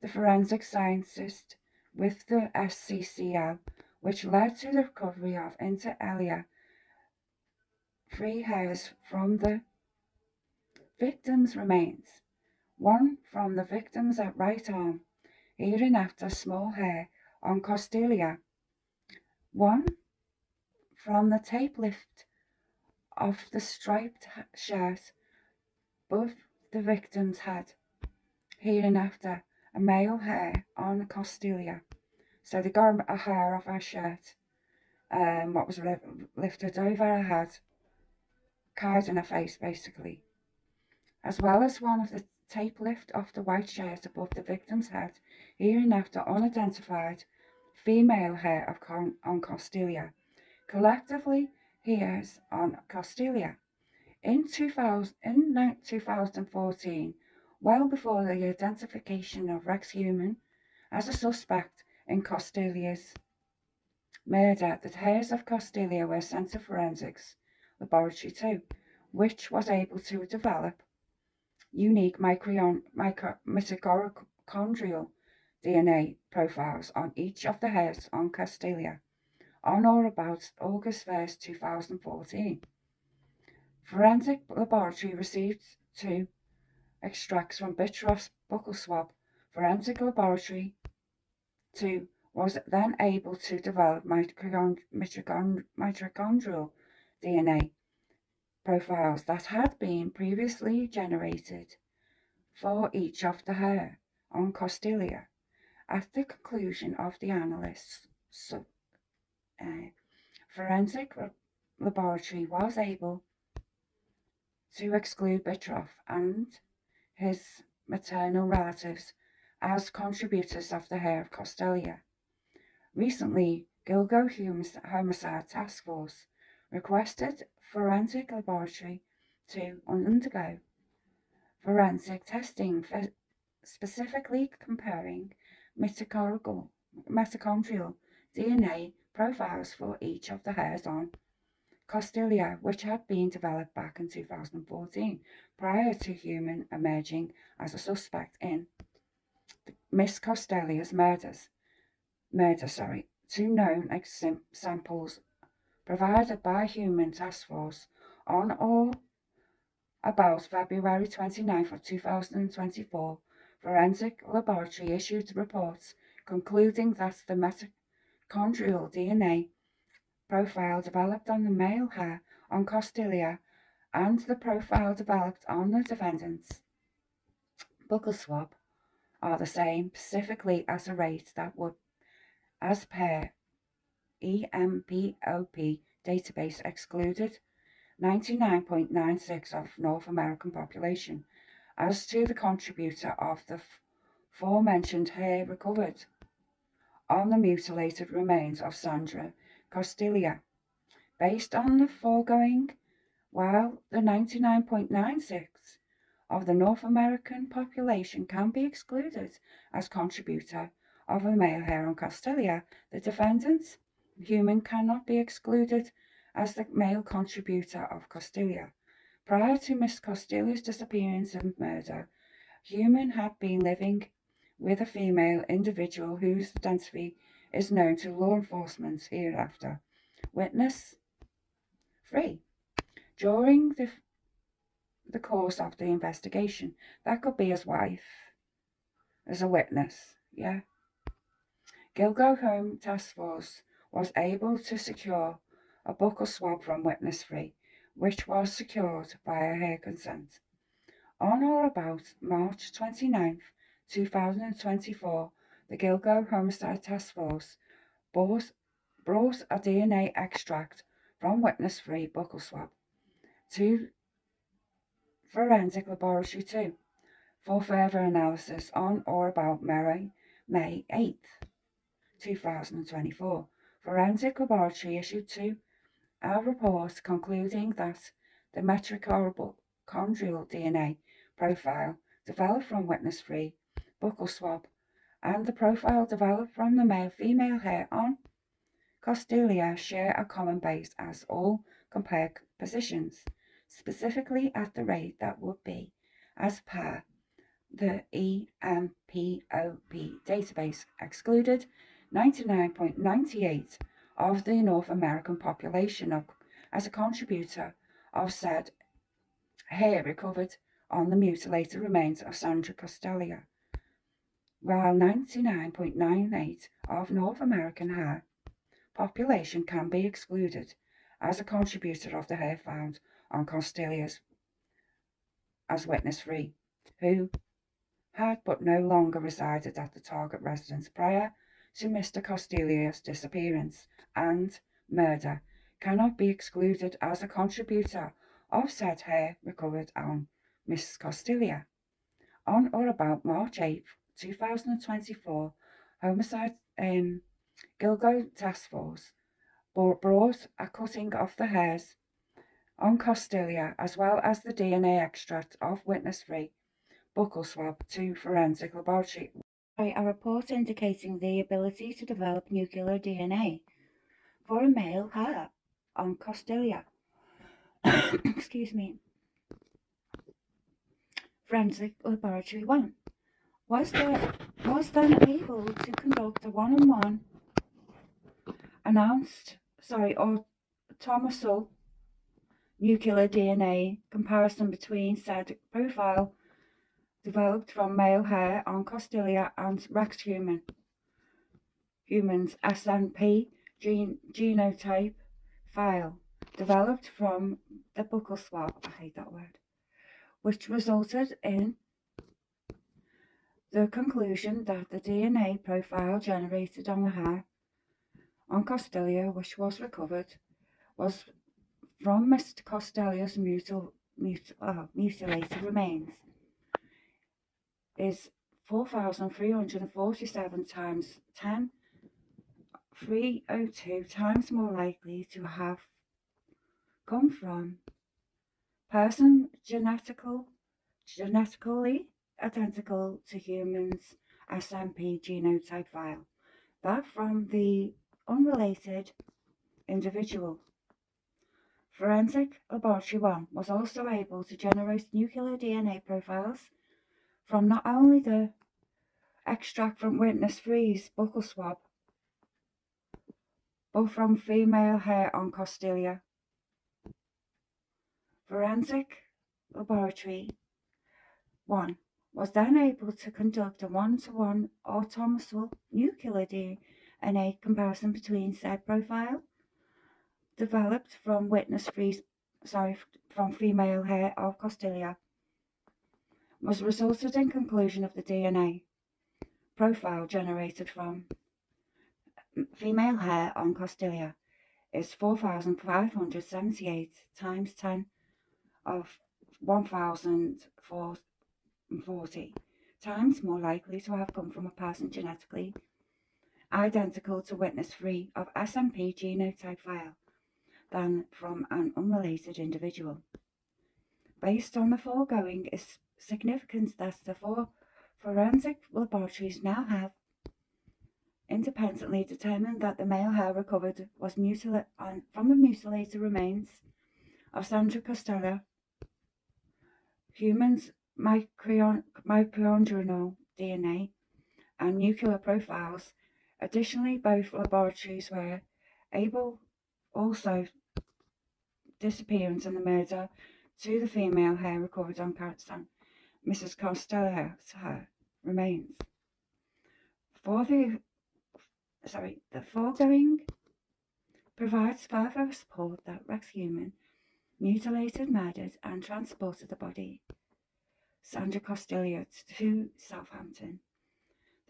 the forensic scientist with the SCCL, which led to the recovery of inter alia free hairs from the victim's remains, one from the victim's right arm, hereinafter small hair on Costelia, one from the tape lift of the striped shirt above the victim's head, hereinafter a male hair on Costelia. So they got a hair off her shirt, what was lifted over her head, carved in her face basically, as well as one of the tape lift off the white shirt above the victim's head, hereinafter unidentified female hair on Costelia, collectively hairs on Costelia. In 2014, well before the identification of Rex Heuermann as a suspect in Costelia's murder, the hairs of Costelia were sent to forensics laboratory too, which was able to develop unique mitochondrial DNA profiles on each of the hairs on Costelia on or about August 1st, 2014. Forensic laboratory received 2 extracts from Bitroff's buccal swab. Forensic laboratory 2 was then able to develop mitochondrial DNA profiles that had been previously generated for each of the hair on Costelia. At the conclusion of the analyst's forensic laboratory was able to exclude Bitroff and his maternal relatives as contributors of the hair of Costelia. Recently, Gilgo Homicide Task Force requested forensic laboratory to undergo forensic testing for specifically comparing mitochondrial DNA profiles for each of the hairs on Costelia, which had been developed back in 2014, prior to Heuermann emerging as a suspect in Miss Costelia's murder. 2 known samples provided by Heuermann Task Force on or about February 29th of 2024, forensic laboratory issued reports concluding that the mitochondrial DNA profile developed on the male hair on Costelia and the profile developed on the defendant's buccal swab are the same, specifically as a rate that would, as per EMPOP database, excluded 99.96% of North American population. As to the contributor of the aforementioned hair recovered on the mutilated remains of Sandra Costelia, based on the foregoing, while the 99.96% of the North American population can be excluded as contributor of a male hair on Costelia, the defendant, Heuermann, cannot be excluded as the male contributor of Costelia. Prior to Miss Costelia's disappearance and murder, Heuermann had been living with a female individual whose identity is known to law enforcement hereafter. Witness 3. During the course of the investigation, that could be his wife as a witness, yeah. Gilgo Home Task Force was able to secure a buccal swab from witness 3, which was secured via her consent. On or about March 29th, 2024, the Gilgo Homicide Task Force brought a DNA extract from witness 3 buccal swab to forensic laboratory 2 for further analysis on or about May 8th, 2024. Forensic laboratory issued 2 a report concluding that the mitochondrial DNA profile developed from witness 3 buccal swab and the profile developed from the female hair on costylia share a common base as all compare positions, specifically at the rate that would be as per the EMPOP database excluded 99.98 of the North American population as a contributor of said hair recovered on the mutilated remains of Sandra Costellia, while 99.98 of North American hair population can be excluded as a contributor of the hair found on Costellia's as witness-free, who had but no longer resided at the target residence prior to Mr. Costellia's disappearance and murder, cannot be excluded as a contributor of said hair recovered on Miss Costellia. On or about March 8, 2024, Homicide Gilgo Task Force brought a cutting of the hairs on Costellia as well as the DNA extract of witness-free buccal swab to forensic laboratory. A report indicating the ability to develop nuclear DNA for a male hair on Costellia. Excuse me. Forensic Laboratory 1 was then able to conduct a one-on-one autosomal nuclear DNA comparison between said profile developed from male hair on Costellia and Rex humans SNP genotype file developed from the buccal swab, I hate that word, which resulted in the conclusion that the DNA profile generated on the hair on Costellia, which was recovered, was from Mr. Costellia's mutilated remains, is 4,347 times 10 302 times more likely to have come from person genetically identical to humans SMP genotype file that from the unrelated individual. Forensic Laboratory 1 was also able to generate nuclear DNA profiles from not only the extract from witness-free's buccal swab, but from female hair on Costellia. Forensic Laboratory 1 was then able to conduct a one-to-one autosomal nuclear DNA comparison between said profile developed from from female hair of Costellia, was resulted in conclusion of the DNA profile generated from female hair on Costellia is 4,578 times 10 of 1,040 times more likely to have come from a person genetically identical to witness-free of SMP genotype file than from an unrelated individual. Based on the foregoing, is significant that the forensic laboratories now have independently determined that the male hair recovered was from the mutilated remains of Sandra Costellia. Humans' mitochondrial DNA and nuclear profiles. Additionally, both laboratories were able also disappearance and the murder to the female hair recovered on Mrs. Costellia's hair remains. The foregoing provides further support that Rex Human mutilated, murdered, and transported the body Sandra Costellia to Southampton.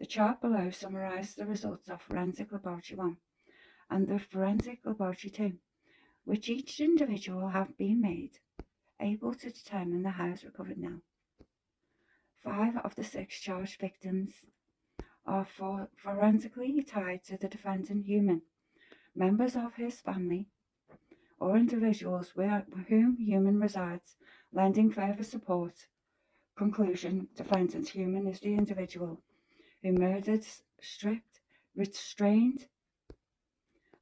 The chart below summarizes the results of Forensic Laboratory 1 and the Forensic Laboratory 2, which each individual have been made able to determine the hairs recovered now. 5 of the 6 charged victims are forensically tied to the defendant Human, members of his family, or individuals with whom Human resides, lending further support. Conclusion: defendant Human is the individual who murdered, stripped, restrained,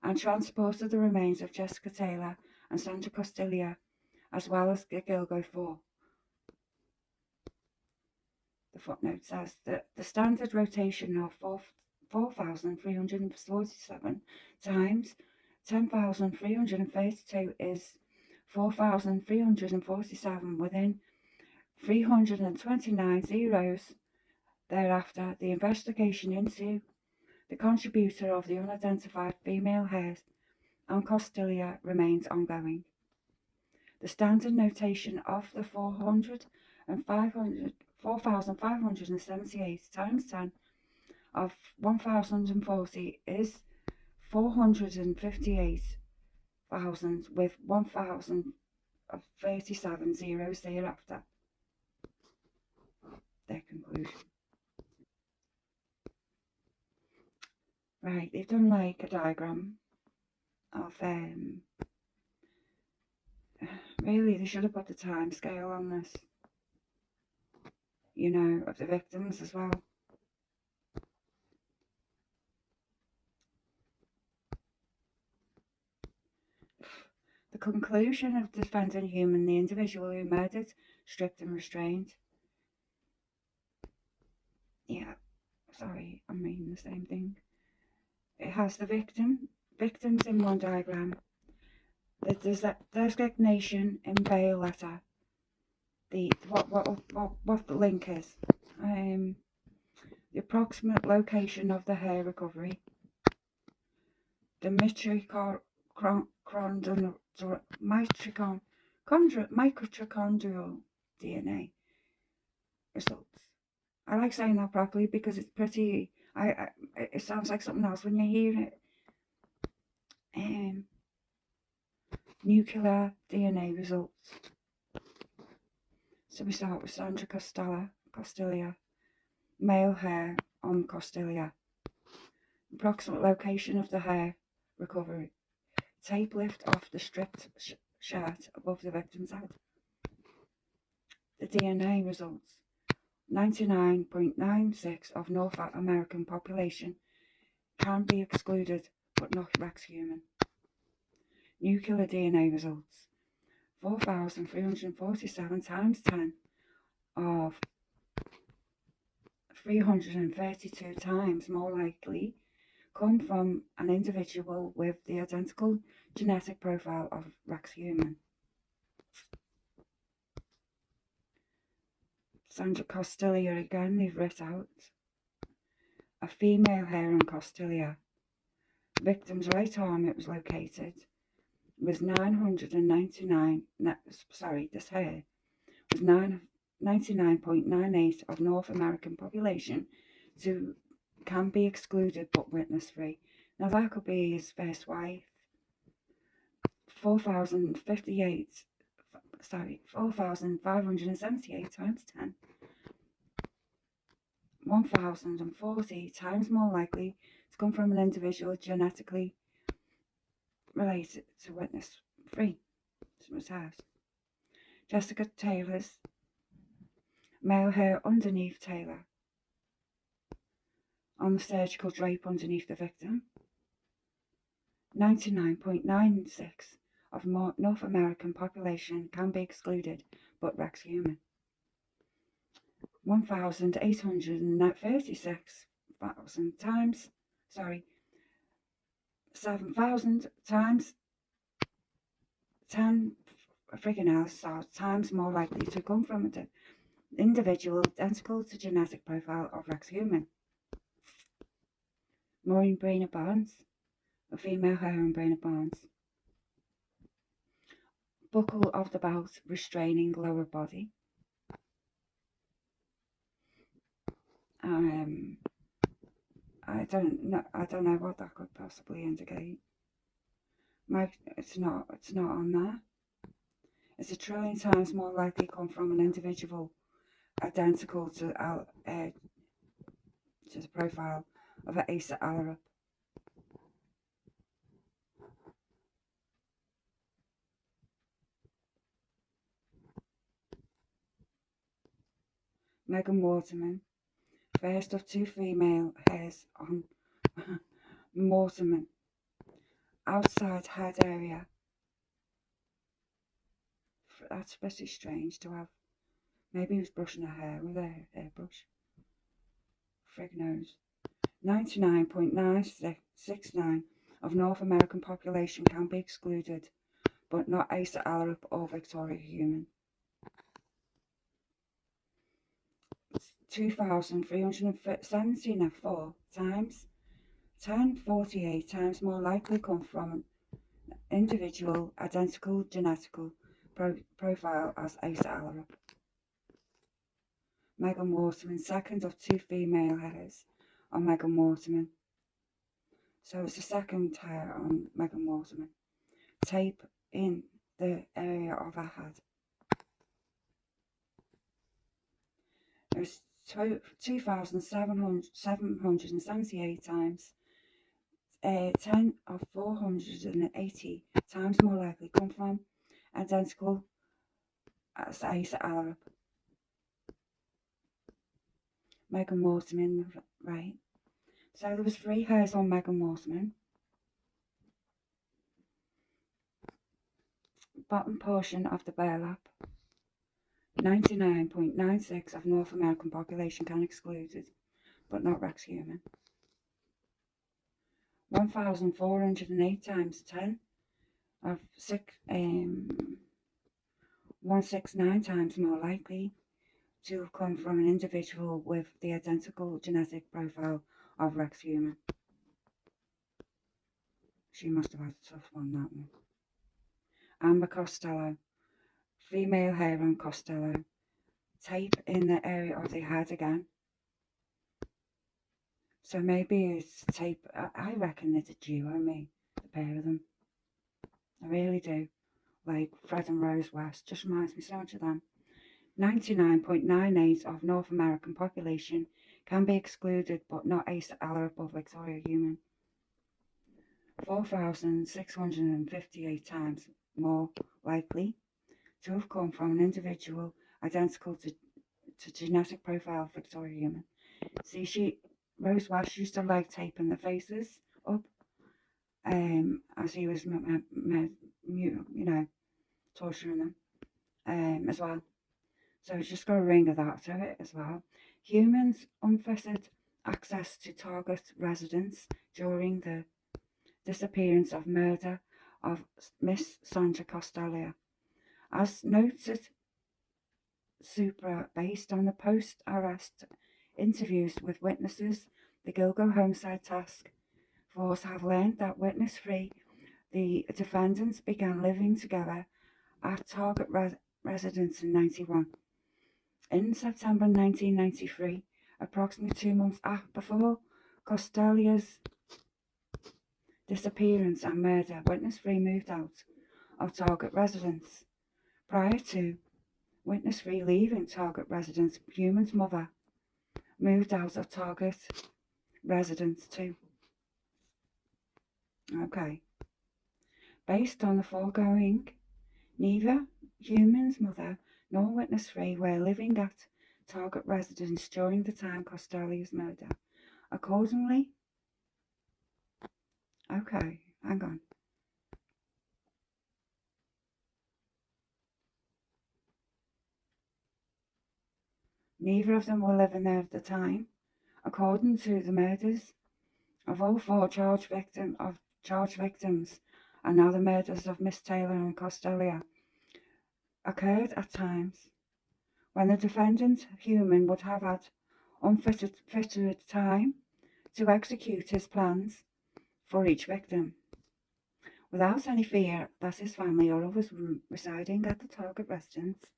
and transported the remains of Jessica Taylor and Sandra Costilia, as well as Gilgo 4. The footnote says that the standard rotation of 4,347 times 10,332 is 4,347 within 329 zeros. Thereafter, the investigation into the contributor of the unidentified female hairs on Costilia remains ongoing. The standard notation of the 4,578 times 10 of 1,040 is 458,000 with 1,037 zeros thereafter. Their conclusion. Right, they've done like a diagram of really they should have put the time scale on this, you know, of the victims as well. The conclusion of defendant Heumann, the individual who murdered, stripped and restrained. Yeah, sorry, I'm reading the same thing. It has the victims in one diagram, the designation in bail letter, the what the link is, the approximate location of the hair recovery, the mitochondrial DNA results. I like saying that properly because it's pretty. It sounds like something else when you hear it. Nuclear DNA results. So we start with Sandra Costilia, male hair on Costilia, approximate location of the hair recovery, tape lift off the stripped shirt above the victim's head. The DNA results. 99.96% of North American population can be excluded, but not Rex human. Nuclear DNA results. 4,347 times 10 of 332 times more likely come from an individual with the identical genetic profile of Rex human. Sandra Costilia again, they've writ out a female hair on Costilia. Victim's right arm, it was located, was 999, this hair was 99.98 of North American population, so can be excluded but witness free. Now that could be his first wife. 4,578 times 10. 1,040 times more likely to come from an individual genetically related to witness free. Jessica Taylor's male hair underneath Taylor on the surgical drape underneath the victim. 99.96 of North American population can be excluded, but Rex human. 1,836,000 times, 7,000 times 10 freaking else times more likely to come from an individual identical to genetic profile of Rex human. Maureen Brainerd Barnes, a female hair on Brainerd Barnes. Buckle of the belt restraining lower body. I don't know what that could possibly indicate. It's not on there. It's 1 trillion times more likely to come from an individual identical to the profile of an Asa Alarab. Megan Waterman, first of 2 female hairs on Waterman, outside head area. That's pretty strange to have. Maybe he was brushing her hair with a hairbrush. Frig knows. 99.969 of North American population can be excluded, but not Asa Alarip or Victoria Heumann. 2,317 at 4 times 1048 times more likely come from an individual identical genetical profile as Asa Alarip. Megan Waterman, second of 2 female hairs on Megan Waterman. So it's the second hair on Megan Waterman. Tape in the area of her head. There's 2,778 times 10 of 480 times more likely come from identical as Asa Alarip. Megan Waterman, right? So there was 3 hairs on Megan Waterman. Bottom portion of the burlap. 99.96 of North American population can excluded, but not Rex Heumann. 1,408 times 10 of 169 times more likely to have come from an individual with the identical genetic profile of Rex Heumann. She must have had a tough one, that one. Amber Costello, female hair on Costello. Tape in the area of the head again. So maybe it's tape. I reckon it's a duo, me, the pair of them. I really do. Like Fred and Rose West, just reminds me so much of them. 99.98 of North American population can be excluded, but not Asa Alarip or Victoria Heumann. 4,658 times more likely to have come from an individual identical to genetic profile of Victoria Heumann. See, Rose West used to like taping the faces up, as he was, torturing them, as well. So it's just got a ring of that to it as well. Humans unfettered access to target residence during the disappearance of murder of Miss Sandra Costello. As noted, based on the post-arrest interviews with witnesses, the Gilgo Homicide Task Force have learned that witness-free, the defendants began living together at target residence in 91. In September 1993, approximately 2 months before Costello's disappearance and murder, witness-free moved out of target residence. Prior to witness-free leaving target residence, Heumann's mother moved out of target residence too. Okay. Based on the foregoing, neither Heumann's mother nor witness-free were living at target residence during the time Costello's murder. Accordingly, okay, hang on. Neither of them were living there at the time. According to the murders of all 4 charged victims, and now the murders of Miss Taylor and Costello occurred at times when the defendant Heumann would have had unfettered time to execute his plans for each victim, without any fear that his family or others residing at the target residence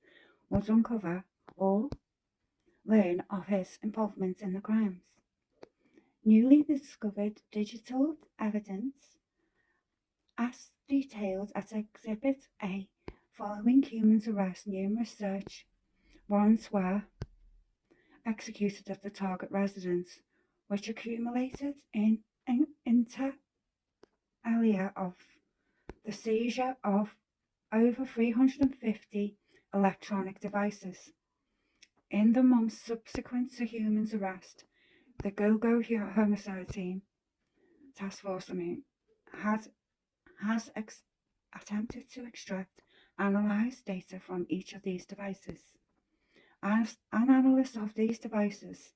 would uncover or learn of his involvement in the crimes. Newly discovered digital evidence, as detailed at Exhibit A, following Heumann's arrest, numerous search warrants were executed at the target residence, which accumulated in inter alia of the seizure of over 350 electronic devices. In the months subsequent to Heumann's arrest, the Gilgo Homicide Task Force had has attempted to extract, analyze data from each of these devices. As an analyst of these devices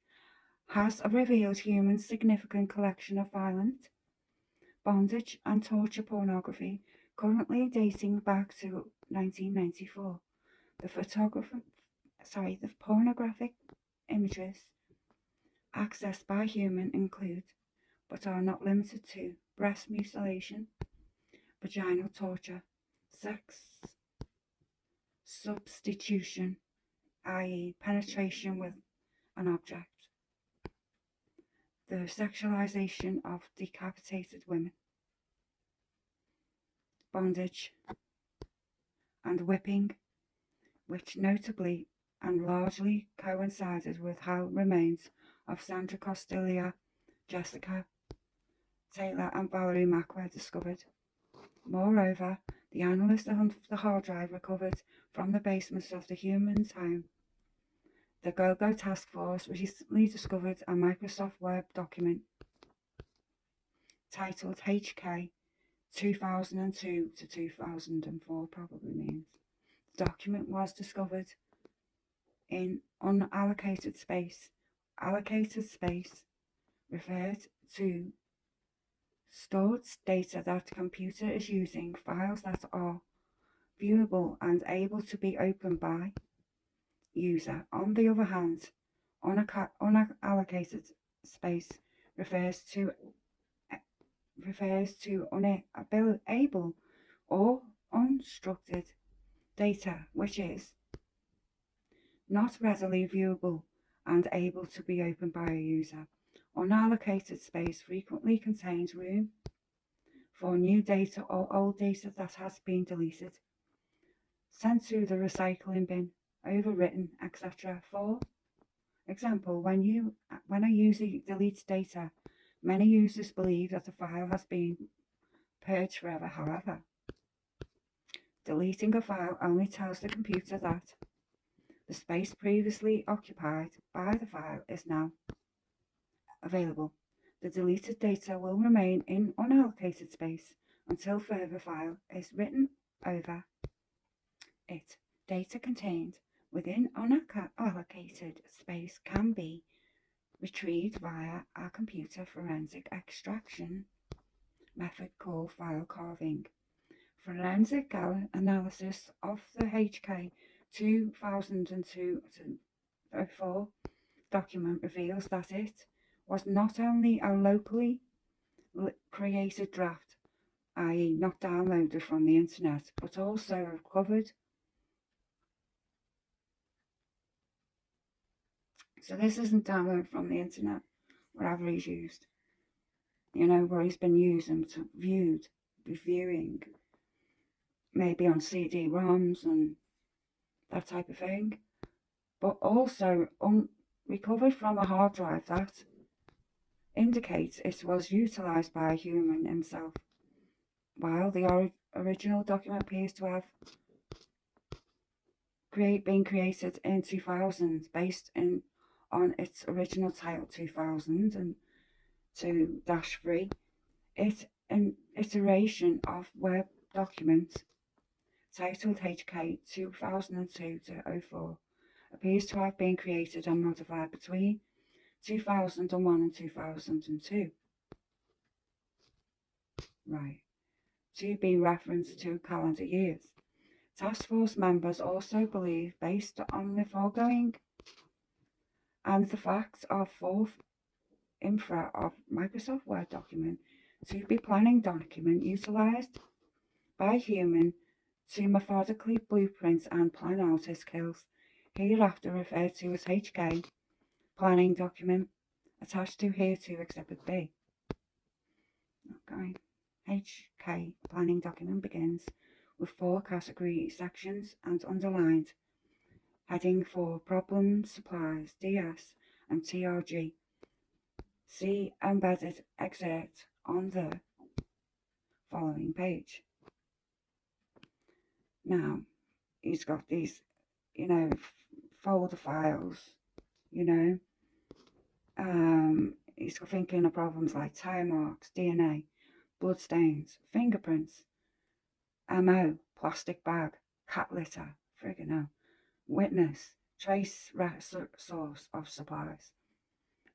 has revealed humans' significant collection of violent, bondage and torture pornography, currently dating back to 1994. The pornographic images accessed by humans include, but are not limited to, breast mutilation, vaginal torture, sex substitution, i.e. penetration with an object, the sexualization of decapitated women, bondage and whipping, which notably and largely coincided with how remains of Sandra Costelia, Jessica Taylor and Valerie Mack were discovered. Moreover, the analyst of the hard drive recovered from the basements of the Heuermanns home. The Go-Go Task Force recently discovered a Microsoft Word document titled HK 2002 to 2004 probably means. The document was discovered in unallocated space. Allocated space referred to stored data that the computer is using, files that are viewable and able to be opened by user. On the other hand, unallocated space refers to unable or unstructured data which is not readily viewable and able to be opened by a user. Unallocated space frequently contains room for new data or old data that has been deleted, sent to the recycling bin, overwritten, etc. For example, when a user deletes data, many users believe that the file has been purged forever. However, deleting a file only tells the computer that the space previously occupied by the file is now available. The deleted data will remain in unallocated space until further file is written over it. Data contained within unallocated space can be retrieved via a computer forensic extraction method called file carving. Forensic analysis of the HK 2002-04 document reveals that it was not only a locally created draft, i.e. not downloaded from the internet, but also recovered. So this isn't downloaded from the internet, whatever he's used, where he's been using to reviewing, maybe on CD-ROMs and that type of thing, but also recovered from a hard drive that indicates it was utilized by a human himself, while the original document appears to have been created in 2000 based on its original title 2002-3. It's an iteration of web document titled HK 2002-04 appears to have been created and modified between 2001 and 2002. Right. To be referenced to calendar years. Task Force members also believe, based on the foregoing and the facts of fourth infra of Microsoft Word document, to be planning document utilized by human to methodically blueprint and plan out his kills, hereafter referred to as HK planning document, attached to hereto Exhibit B. Okay. HK planning document begins with 4 category sections and underlined heading for problem supplies, DS and TRG. See embedded excerpt on the following page. Now, he's got these, folder files, he's thinking of problems like tire marks, DNA, bloodstains, fingerprints, MO, plastic bag, cat litter, friggin' hell. Witness, trace source of supplies.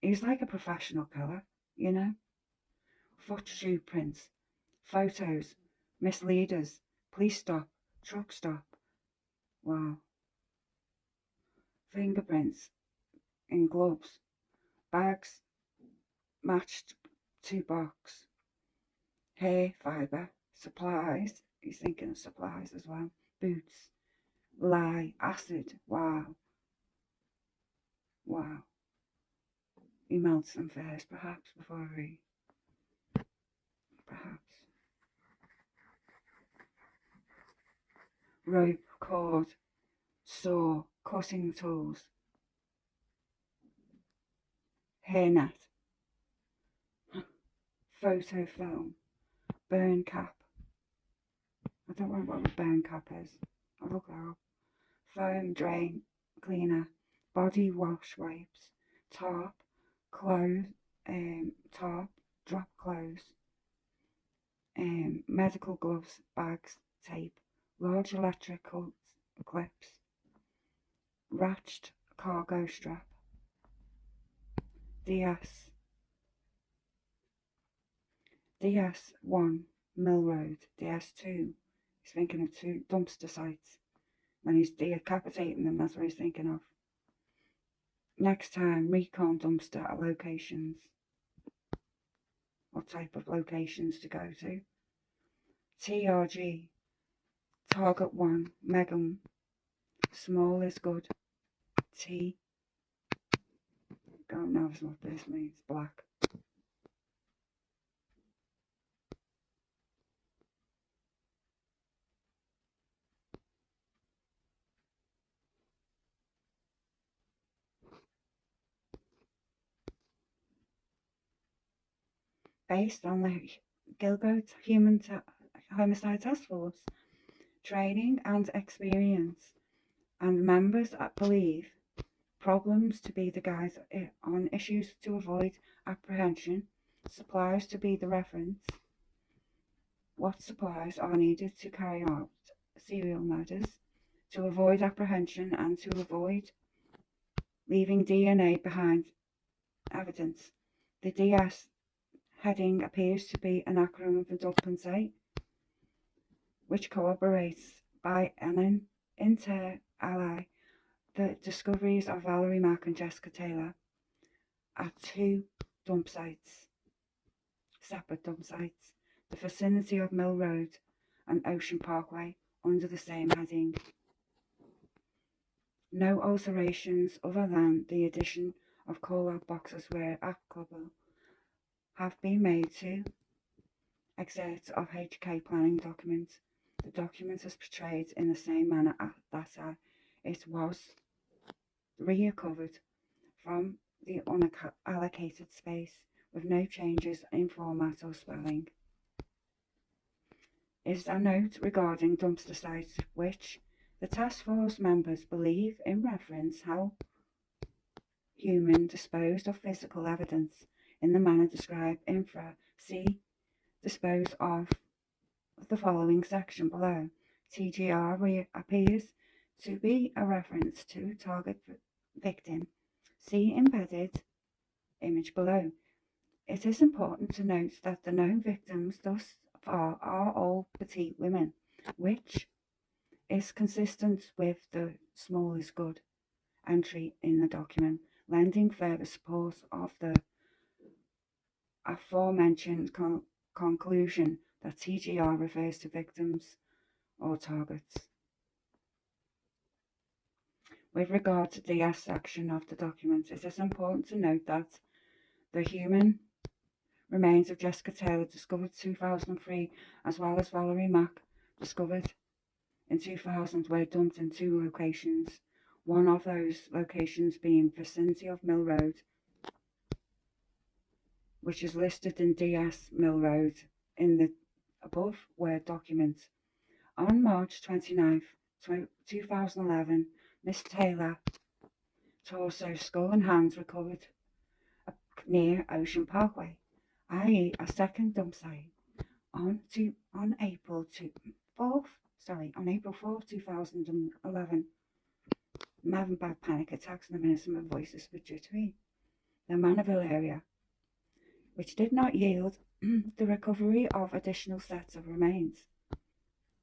He's like a professional killer, you know? Foot shoe prints, photos, misleaders, police stop, truck stop. Wow. Fingerprints in gloves, bags matched to box, hair fibre, supplies. He's thinking of supplies as well. Boots, lye, acid. Wow. Wow. He melts them first, perhaps, before he. Perhaps. Rope, cord, saw, cutting tools, hairnet, photo film, burn cap. I don't know what a burn cap is. I'll look it up. Foam drain cleaner, body wash wipes, tarp, clothes, tarp, drop clothes, medical gloves, bags, tape, large electrical clips, ratchet cargo strap, DS1 Mill Road, DS2. He's thinking of 2 dumpster sites. When he's decapitating them, that's what he's thinking of. Next time, recon dumpster at locations. What type of locations to go to? TRG, Target 1, Megum, small is good. T, God knows what this means, black. Based on the Gilgoat Homicide Task Force training and experience, and members believe problems to be the guides on issues to avoid apprehension, supplies to be the reference, what supplies are needed to carry out serial murders, to avoid apprehension and to avoid leaving DNA behind evidence. The DS heading appears to be an acronym for Compensate, which corroborates by an inter alia the discoveries of Valerie Mack and Jessica Taylor at 2 dump sites, separate dump sites, the vicinity of Mill Road and Ocean Parkway under the same heading. No alterations other than the addition of call-out boxes where applicable have been made to excerpts of HK planning documents. The document is portrayed in the same manner that it was recovered from the unallocated space with no changes in format or spelling. Is a note regarding dumpster sites which the task force members believe in reference how human disposed of physical evidence in the manner described infra C dispose of the following section below. TGR appears to be a reference to target victim. See embedded image below. It is important to note that the known victims thus far are all petite women, which is consistent with the small is good entry in the document, lending further support of the aforementioned conclusion that TGR refers to victims or targets. With regard to the S section of the document, it is important to note that the human remains of Jessica Taylor, discovered 2003, as well as Valerie Mack, discovered in 2000, were dumped in 2 locations. One of those locations being vicinity of Mill Road, which is listed in DS Mill Road in the above Word document. On March 29th, 2011, Miss Taylor, torso, skull and hands recovered near Ocean Parkway, i.e. a second dump site. On April April 4th, 2011, I'm having bad panic attacks and the minute my voice is a bit jittery. The Manaville area, which did not yield the recovery of additional sets of remains.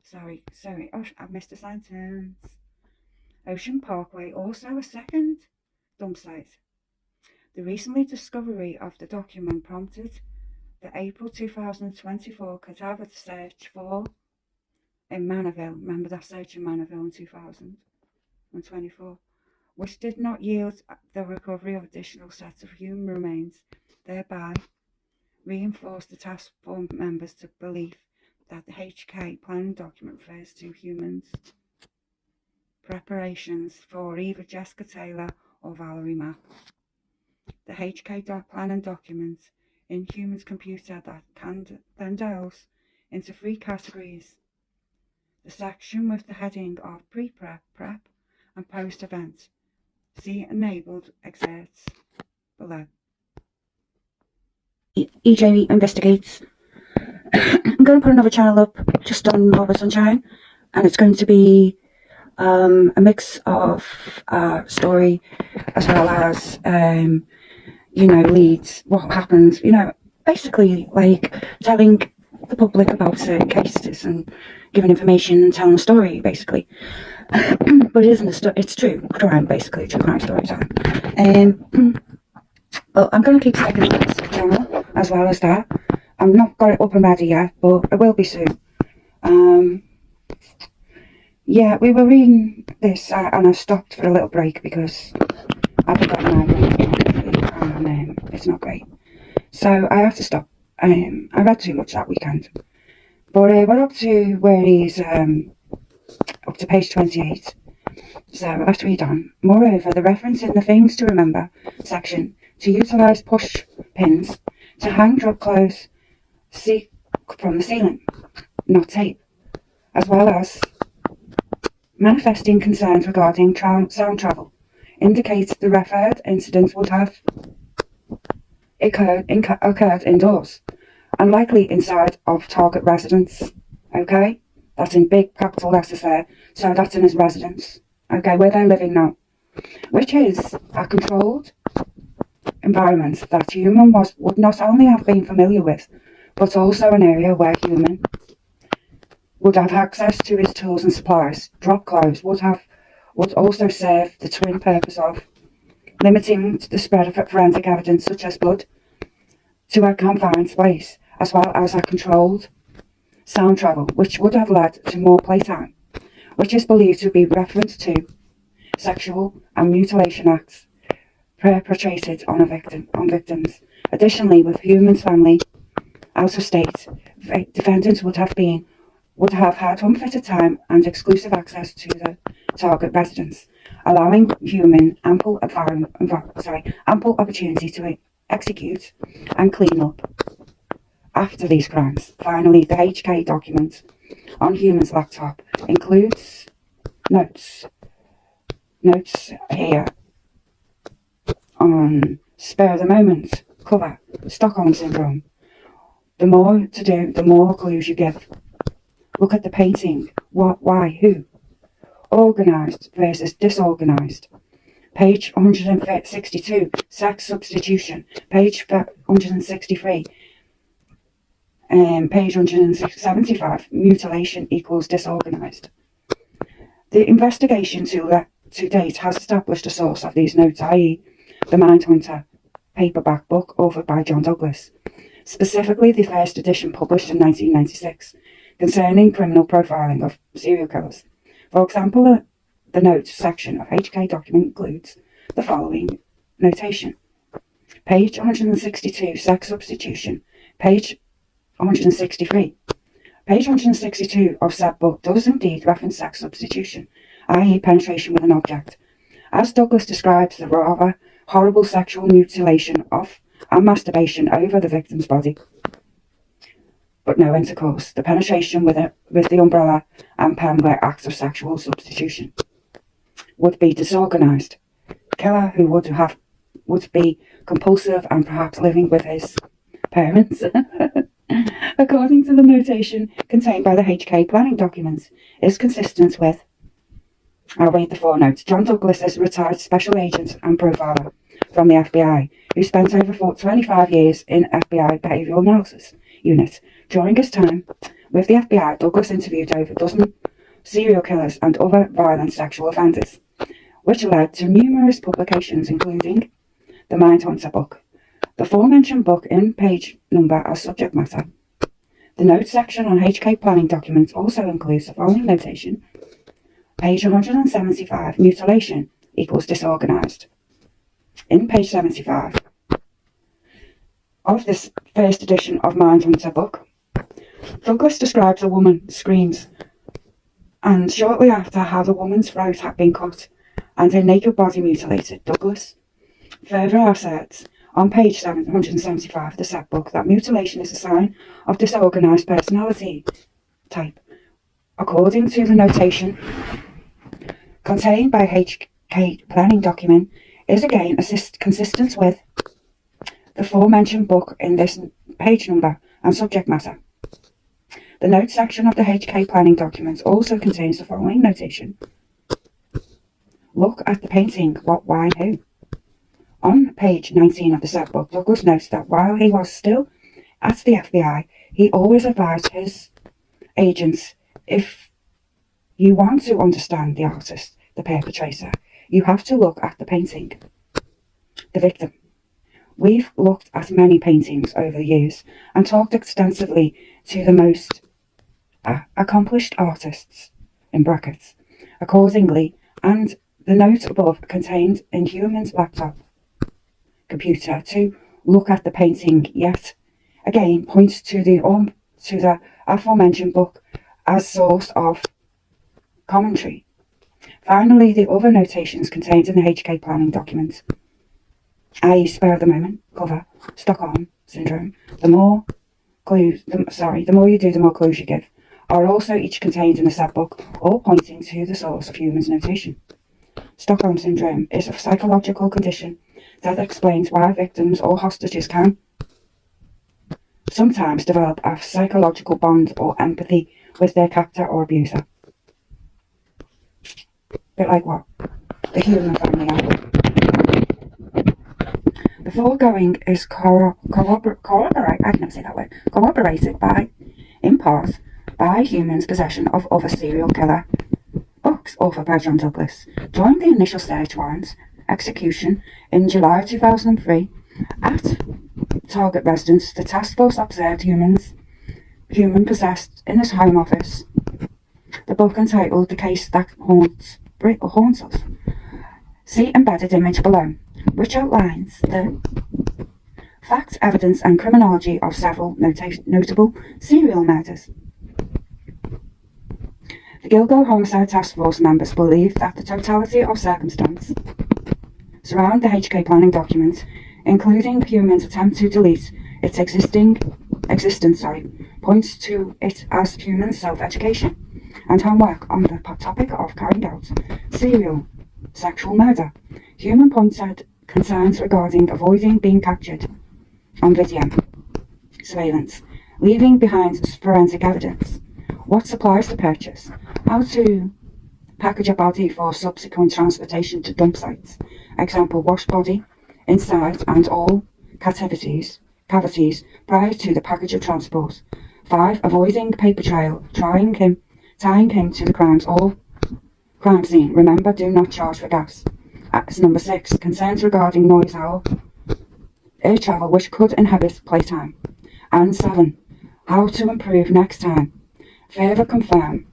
Sorry, I've missed a sentence. Ocean Parkway, also a second dump site. The recently discovery of the document prompted the April 2024 cadaver search in Manaville. Remember that search in Manaville in 2024, which did not yield the recovery of additional sets of human remains, thereby reinforced the task force members to believe that the HK planning document refers to humans' preparations for either Jessica Taylor or Valerie Mapp. The HK planning document in humans computer that then delves into 3 categories. The section with the heading of pre-prep, prep, and post-event. See enabled excerpts below. EJ investigates. I'm going to put another channel up just on Morbid Sunshine, and it's going to be a mix of story as well as leads, what happens, basically like telling the public about certain cases and giving information and telling a story, basically. But it isn't a story, it's true crime, basically, true crime story time. But I'm going to keep second this channel as well as that. I'm not got it up and ready yet, but it will be soon. Yeah, we were reading this and I stopped for a little break because I've got an migraine and it's not great. So I have to stop. I read too much that weekend. But we're up to where he's up to page 28. So let's read on. Moreover, the reference in the Things to Remember section to utilise push pins to hang drop clothes from the ceiling, not tape, as well as manifesting concerns regarding sound travel, indicates the referred incident would have occurred indoors and likely inside of target residence. Okay, that's in big capital letters there, so that's in his residence, okay, where they're living now, which is a controlled environment that human would not only have been familiar with, but also an area where human would have access to his tools and supplies. Drop clothes would also serve the twin purpose of limiting the spread of forensic evidence such as blood to a confined space, as well as a controlled sound travel, which would have led to more playtime, which is believed to be reference to sexual and mutilation acts perpetrated on victims. Additionally, with Heuermanns' family out of state, defendants would have had unfettered time and exclusive access to the target residence, allowing Heuermann ample opportunity to execute and clean up after these crimes. Finally, the HK document on Heuermann's laptop includes notes here on spur of the moment cover, Stockholm Syndrome. The more to do, the more clues you give. Look at the painting. What, why, who? Organised versus disorganised. Page 162, sex substitution. Page 163. Page 175, mutilation equals disorganised. The investigation to date has established a source of these notes, i.e. the Mindhunter paperback book authored by John Douglas, specifically the first edition published in 1996, concerning criminal profiling of serial killers. For example, the notes section of HK document includes the following notation. Page 162, sex substitution. Page 163. Page 162 of said book does indeed reference sex substitution, i.e. penetration with an object, as Douglas describes the rather horrible sexual mutilation of and masturbation over the victim's body, but no intercourse. The penetration with the umbrella and pen were acts of sexual substitution. Would be disorganised. Killer who would be compulsive and perhaps living with his parents. According to the notation contained by the HK planning documents, is consistent with, I'll read the footnote. John Douglas is a retired special agent and profiler from the FBI, who spent over 25 years in FBI Behavioral Analysis Unit. During his time with the FBI, Douglas interviewed over a dozen serial killers and other violent sexual offenders, which led to numerous publications, including the Mindhunter book. The aforementioned book in page number as subject matter. The notes section on HK planning documents also includes the following notation. Page 175, mutilation equals disorganized. In page 75 of this first edition of Mindhunter book, Douglas describes a woman screams, and shortly after how the woman's throat had been cut and her naked body mutilated. Douglas further asserts on page 775 of the said book that mutilation is a sign of disorganized personality type. According to the notation contained by HK planning document, is again consistent with the aforementioned book in this page number and subject matter. The notes section of the HK planning documents also contains the following notation. Look at the painting, what, why, who. On page 19 of the said book, Douglas notes that while he was still at the FBI, he always advised his agents, if you want to understand the artist, the perpetrator, you have to look at the painting, the victim. We've looked at many paintings over the years and talked extensively to the most accomplished artists, in brackets, accordingly, and the note above contained in Heuermanns' laptop computer to look at the painting yet again points to the aforementioned book as source of commentary. Finally, the other notations contained in the HK planning document, i.e. spur of the moment, cover, Stockholm syndrome, the more you do, the more clues you give, are also each contained in the said book, all pointing to the source of Heuermanns' notation. Stockholm syndrome is a psychological condition that explains why victims or hostages can sometimes develop a psychological bond or empathy with their captor or abuser. Bit like what? The Heuermann family album. The foregoing is corroborated by, in part, by Heuermanns' possession of other serial killer books authored by John Douglas. During the initial search warrant execution in July 2003 at target residence, the task force observed Heuermann possessed in his home office the book entitled The Case That Haunts Us. See embedded image below, which outlines the facts, evidence and criminology of several notable serial murders. The Gilgo Homicide Task Force members believe that the totality of circumstance surround the HK planning document, including Heuermann's attempt to delete its existence, points to it as human self-education and homework on the topic of carrying out serial sexual murder. Heuermann points out concerns regarding avoiding being captured on video surveillance, leaving behind forensic evidence, what supplies to purchase, how to package a body for subsequent transportation to dump sites, example, wash body inside and all cavities prior to the package of transport. 5. Avoiding paper trail, tying him to the crime scene. Remember, do not charge for gas. Number 6. Concerns regarding noise air travel which could inhibit playtime. And 7. How to improve next time. Further confirm,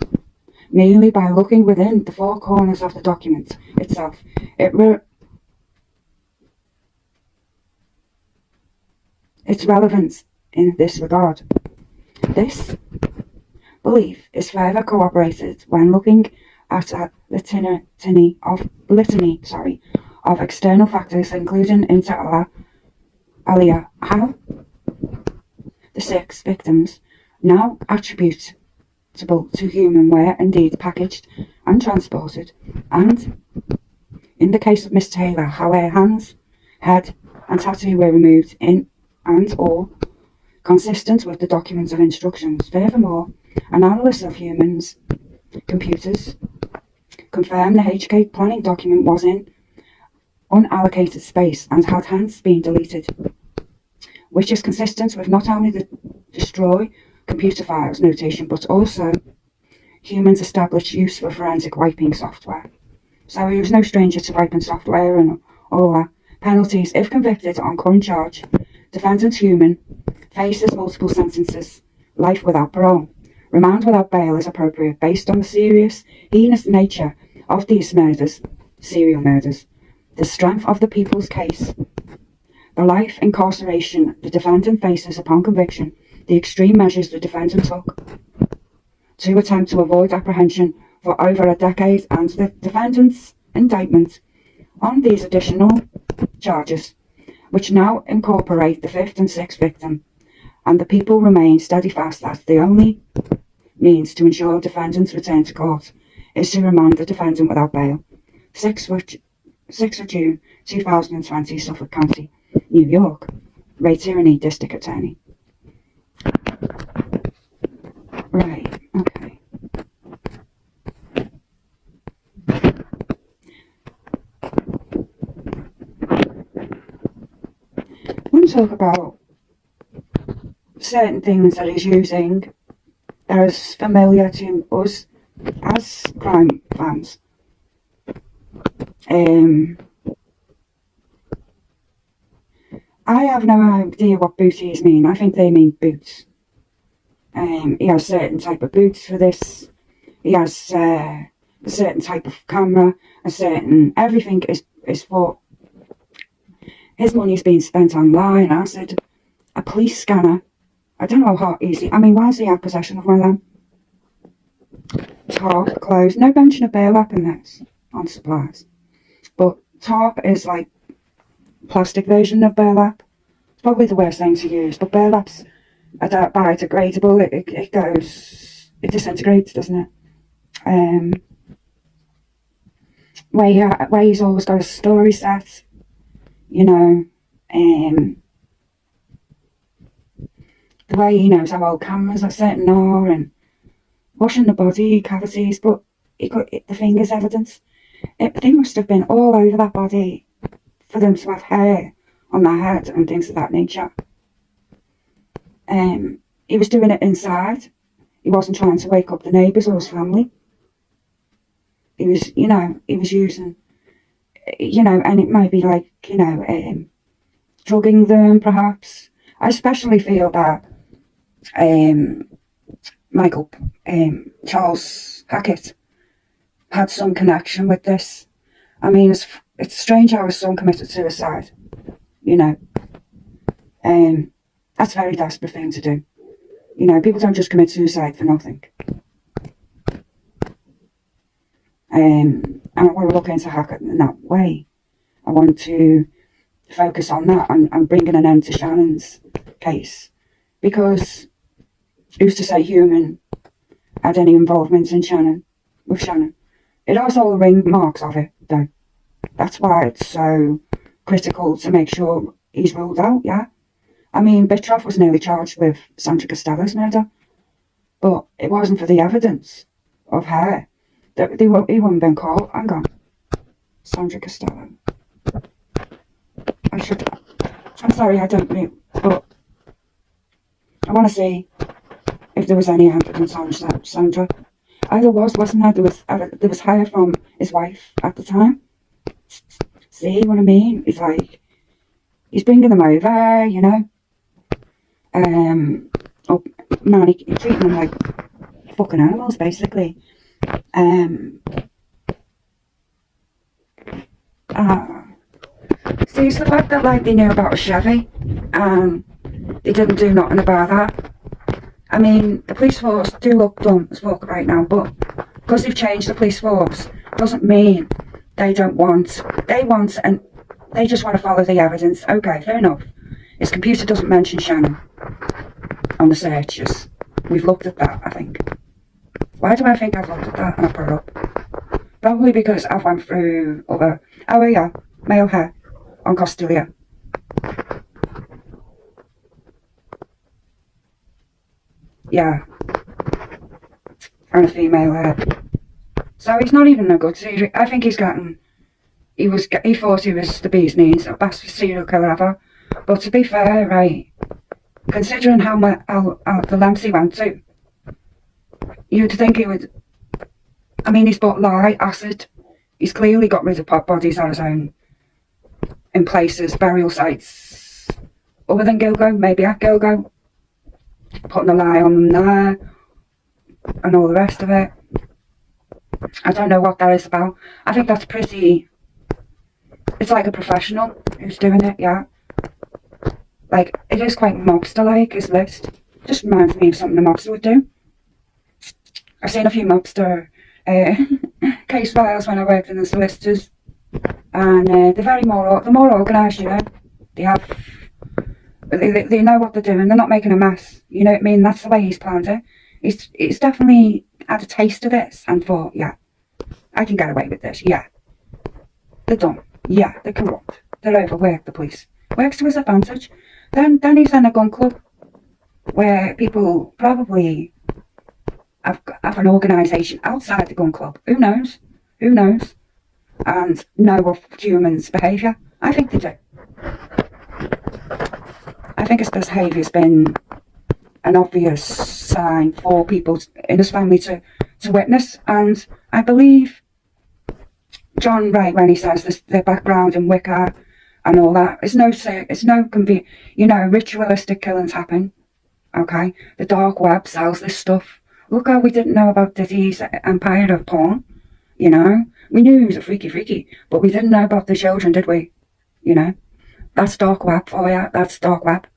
merely by looking within the four corners of the document itself, its relevance in this regard. This belief is further corroborated when looking at a litany of external factors, including inter alia, how the 6 victims now attributable to Heuermann were indeed packaged and transported, and in the case of Miss Taylor, how her hands, head and tattoo were removed in and or consistent with the documents of instructions. Furthermore, an analyst of Heuermanns' computers confirmed the HK planning document was in unallocated space and had hence been deleted, which is consistent with not only the destroy computer files notation, but also Heuermanns' established use for forensic wiping software. So he was no stranger to wiping software and all that. Penalties. If convicted on current charge, defendant Heuermann faces multiple sentences, life without parole. Remand without bail is appropriate based on the serious, heinous nature of these murders, serial murders, the strength of the people's case, the life incarceration the defendant faces upon conviction, the extreme measures the defendant took to attempt to avoid apprehension for over a decade, and the defendant's indictment on these additional charges, which now incorporate the fifth and sixth victim, and the people remain steadfast that the only means to ensure defendant's return to court is to remand the defendant without bail. 6th of June 2020, Suffolk County, New York. Ray Tierney, District Attorney. Right, okay. I want to talk about certain things that he's using that is familiar to us as crime fans. I have no idea what booties mean. I think they mean boots. He has certain type of boots for this. He has a certain type of camera. Everything is for. His money's being spent on lying acid, a police scanner. I don't know how easy. I mean, why does he have possession of one of them? Tarp, clothes. No mention of burlap in this on supplies. But tarp is like plastic version of burlap. It's probably the worst thing to use. But burlap's biodegradable. It disintegrates, doesn't it? Where he's always got a story set. You know, the way he knows how old cameras are certain are, and washing the body cavities, but he got the fingers evidence. They must have been all over that body for them to have hair on their head and things of that nature. He was doing it inside. He wasn't trying to wake up the neighbours or his family. He was using, and it might be like, drugging them perhaps. I especially feel that Charles Hackett had some connection with this. I mean, it's strange how his son committed suicide, that's a very desperate thing to do. People don't just commit suicide for nothing. And I want to look into Hackett in that way. I want to focus on that and bringing an end to Shannon's case, because who's to say Heuermann had any involvement in Shannon? It has all the ring marks of it, though. That's why it's so critical to make sure he's ruled out. Yeah, I mean, Bitroff was nearly charged with Sandra Costello's murder, but it wasn't for the evidence of her. He wouldn't been caught. Hang on, Sandra Costello. I'm sorry, I don't know, but I want to see if there was any evidence on Sandra. There wasn't there? There was hire from his wife at the time. See what I mean? It's like he's bringing them over, he's treating them like fucking animals, basically. See, it's the fact that they knew about a Chevy and they didn't do nothing about that. I mean, the police force do look dumb as fuck right now, but because they've changed the police force doesn't mean they want and they just want to follow the evidence. Okay, fair enough. His computer doesn't mention Shannon on the searches. We've looked at that, I think. Why do I think I've looked at that and I put it up? Probably because I've went through other, male hair on Costilia. Yeah. And a female head. So he's not even a good serial. I think he's gotten. He thought he was the bee's knees, the best serial killer ever. But to be fair, right, considering how the lengths he went to, you'd think he would. I mean, he's bought lye, acid. He's clearly got rid of pot bodies on his own in places, burial sites, other than Gilgo, maybe at Gilgo, putting a lye on them there, and all the rest of it. I don't know what that is about. I think that's pretty. It's like a professional who's doing it, yeah. Like, it is quite mobster-like, his list. Just reminds me of something a mobster would do. I've seen a few mobster case files when I worked in the solicitors, and they're more organised, you know. They know what they're doing. They're not making a mess. You know what I mean? That's the way he's planned it. He's definitely had a taste of this and thought, yeah, I can get away with this. Yeah, they're dumb. Yeah, they're corrupt. They're overworked. The police works to his advantage. Then he's in a gun club where people probably have an organisation outside the gun club. Who knows? Who knows? And know of humans' behaviour. I think they do. I think his behaviour's been an obvious sign for people in his family to witness. And I believe John Ray, when he says this, their background in Wicca and all that, it's no you know, ritualistic killings happen. Okay, the dark web sells this stuff. Look how we didn't know about Diddy's empire of porn. You know, we knew he was a freaky, but we didn't know about the children, did we? You know, that's dark web for you. That's dark web.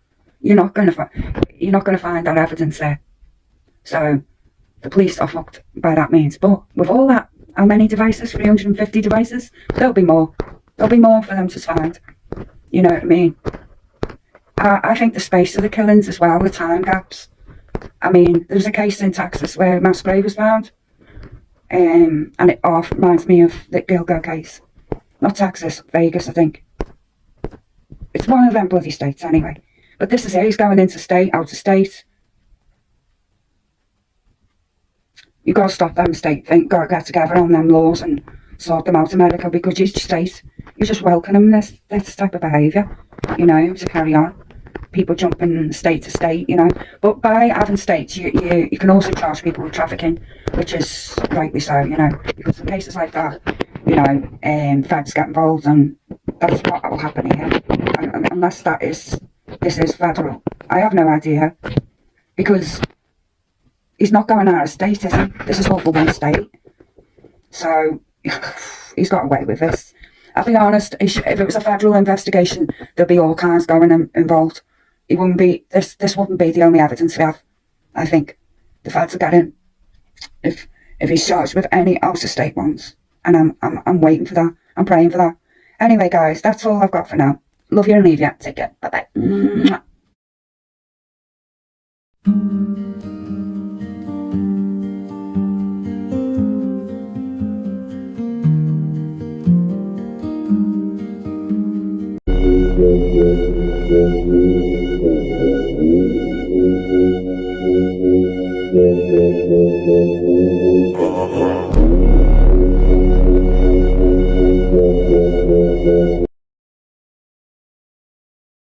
You're not gonna find that evidence there. So the police are fucked by that means. But with all that, how many devices? 350 devices? There'll be more. There'll be more for them to find. You know what I mean? I think the space of the killings as well, the time gaps. I mean, there's a case in Texas where a mass grave was found. And it reminds me of the Gilgo case. Not Texas, Vegas, I think. It's one of them bloody states anyway. But this is it, he's going into state, out of state. You got to stop them state thing, got to get together on them laws and sort them out, America, because each state, you just welcome this type of behaviour, you know, to carry on. People jumping state to state, you know. But by having states, you can also charge people with trafficking, which is rightly so, you know, because in cases like that, you know, feds get involved, and that's what will happen here. And unless this is federal. I have no idea, because he's not going out of state, is he? This is all for one state. So, he's got away with this. I'll be honest, if it was a federal investigation, there'd be all kinds going involved. It wouldn't be, this wouldn't be the only evidence we have. I think the feds will get in if he's charged with any out-of-state ones. And I'm waiting for that. I'm praying for that. Anyway, guys, that's all I've got for now. Love you and leave you. Take care. Bye-bye. Mwah. Oh.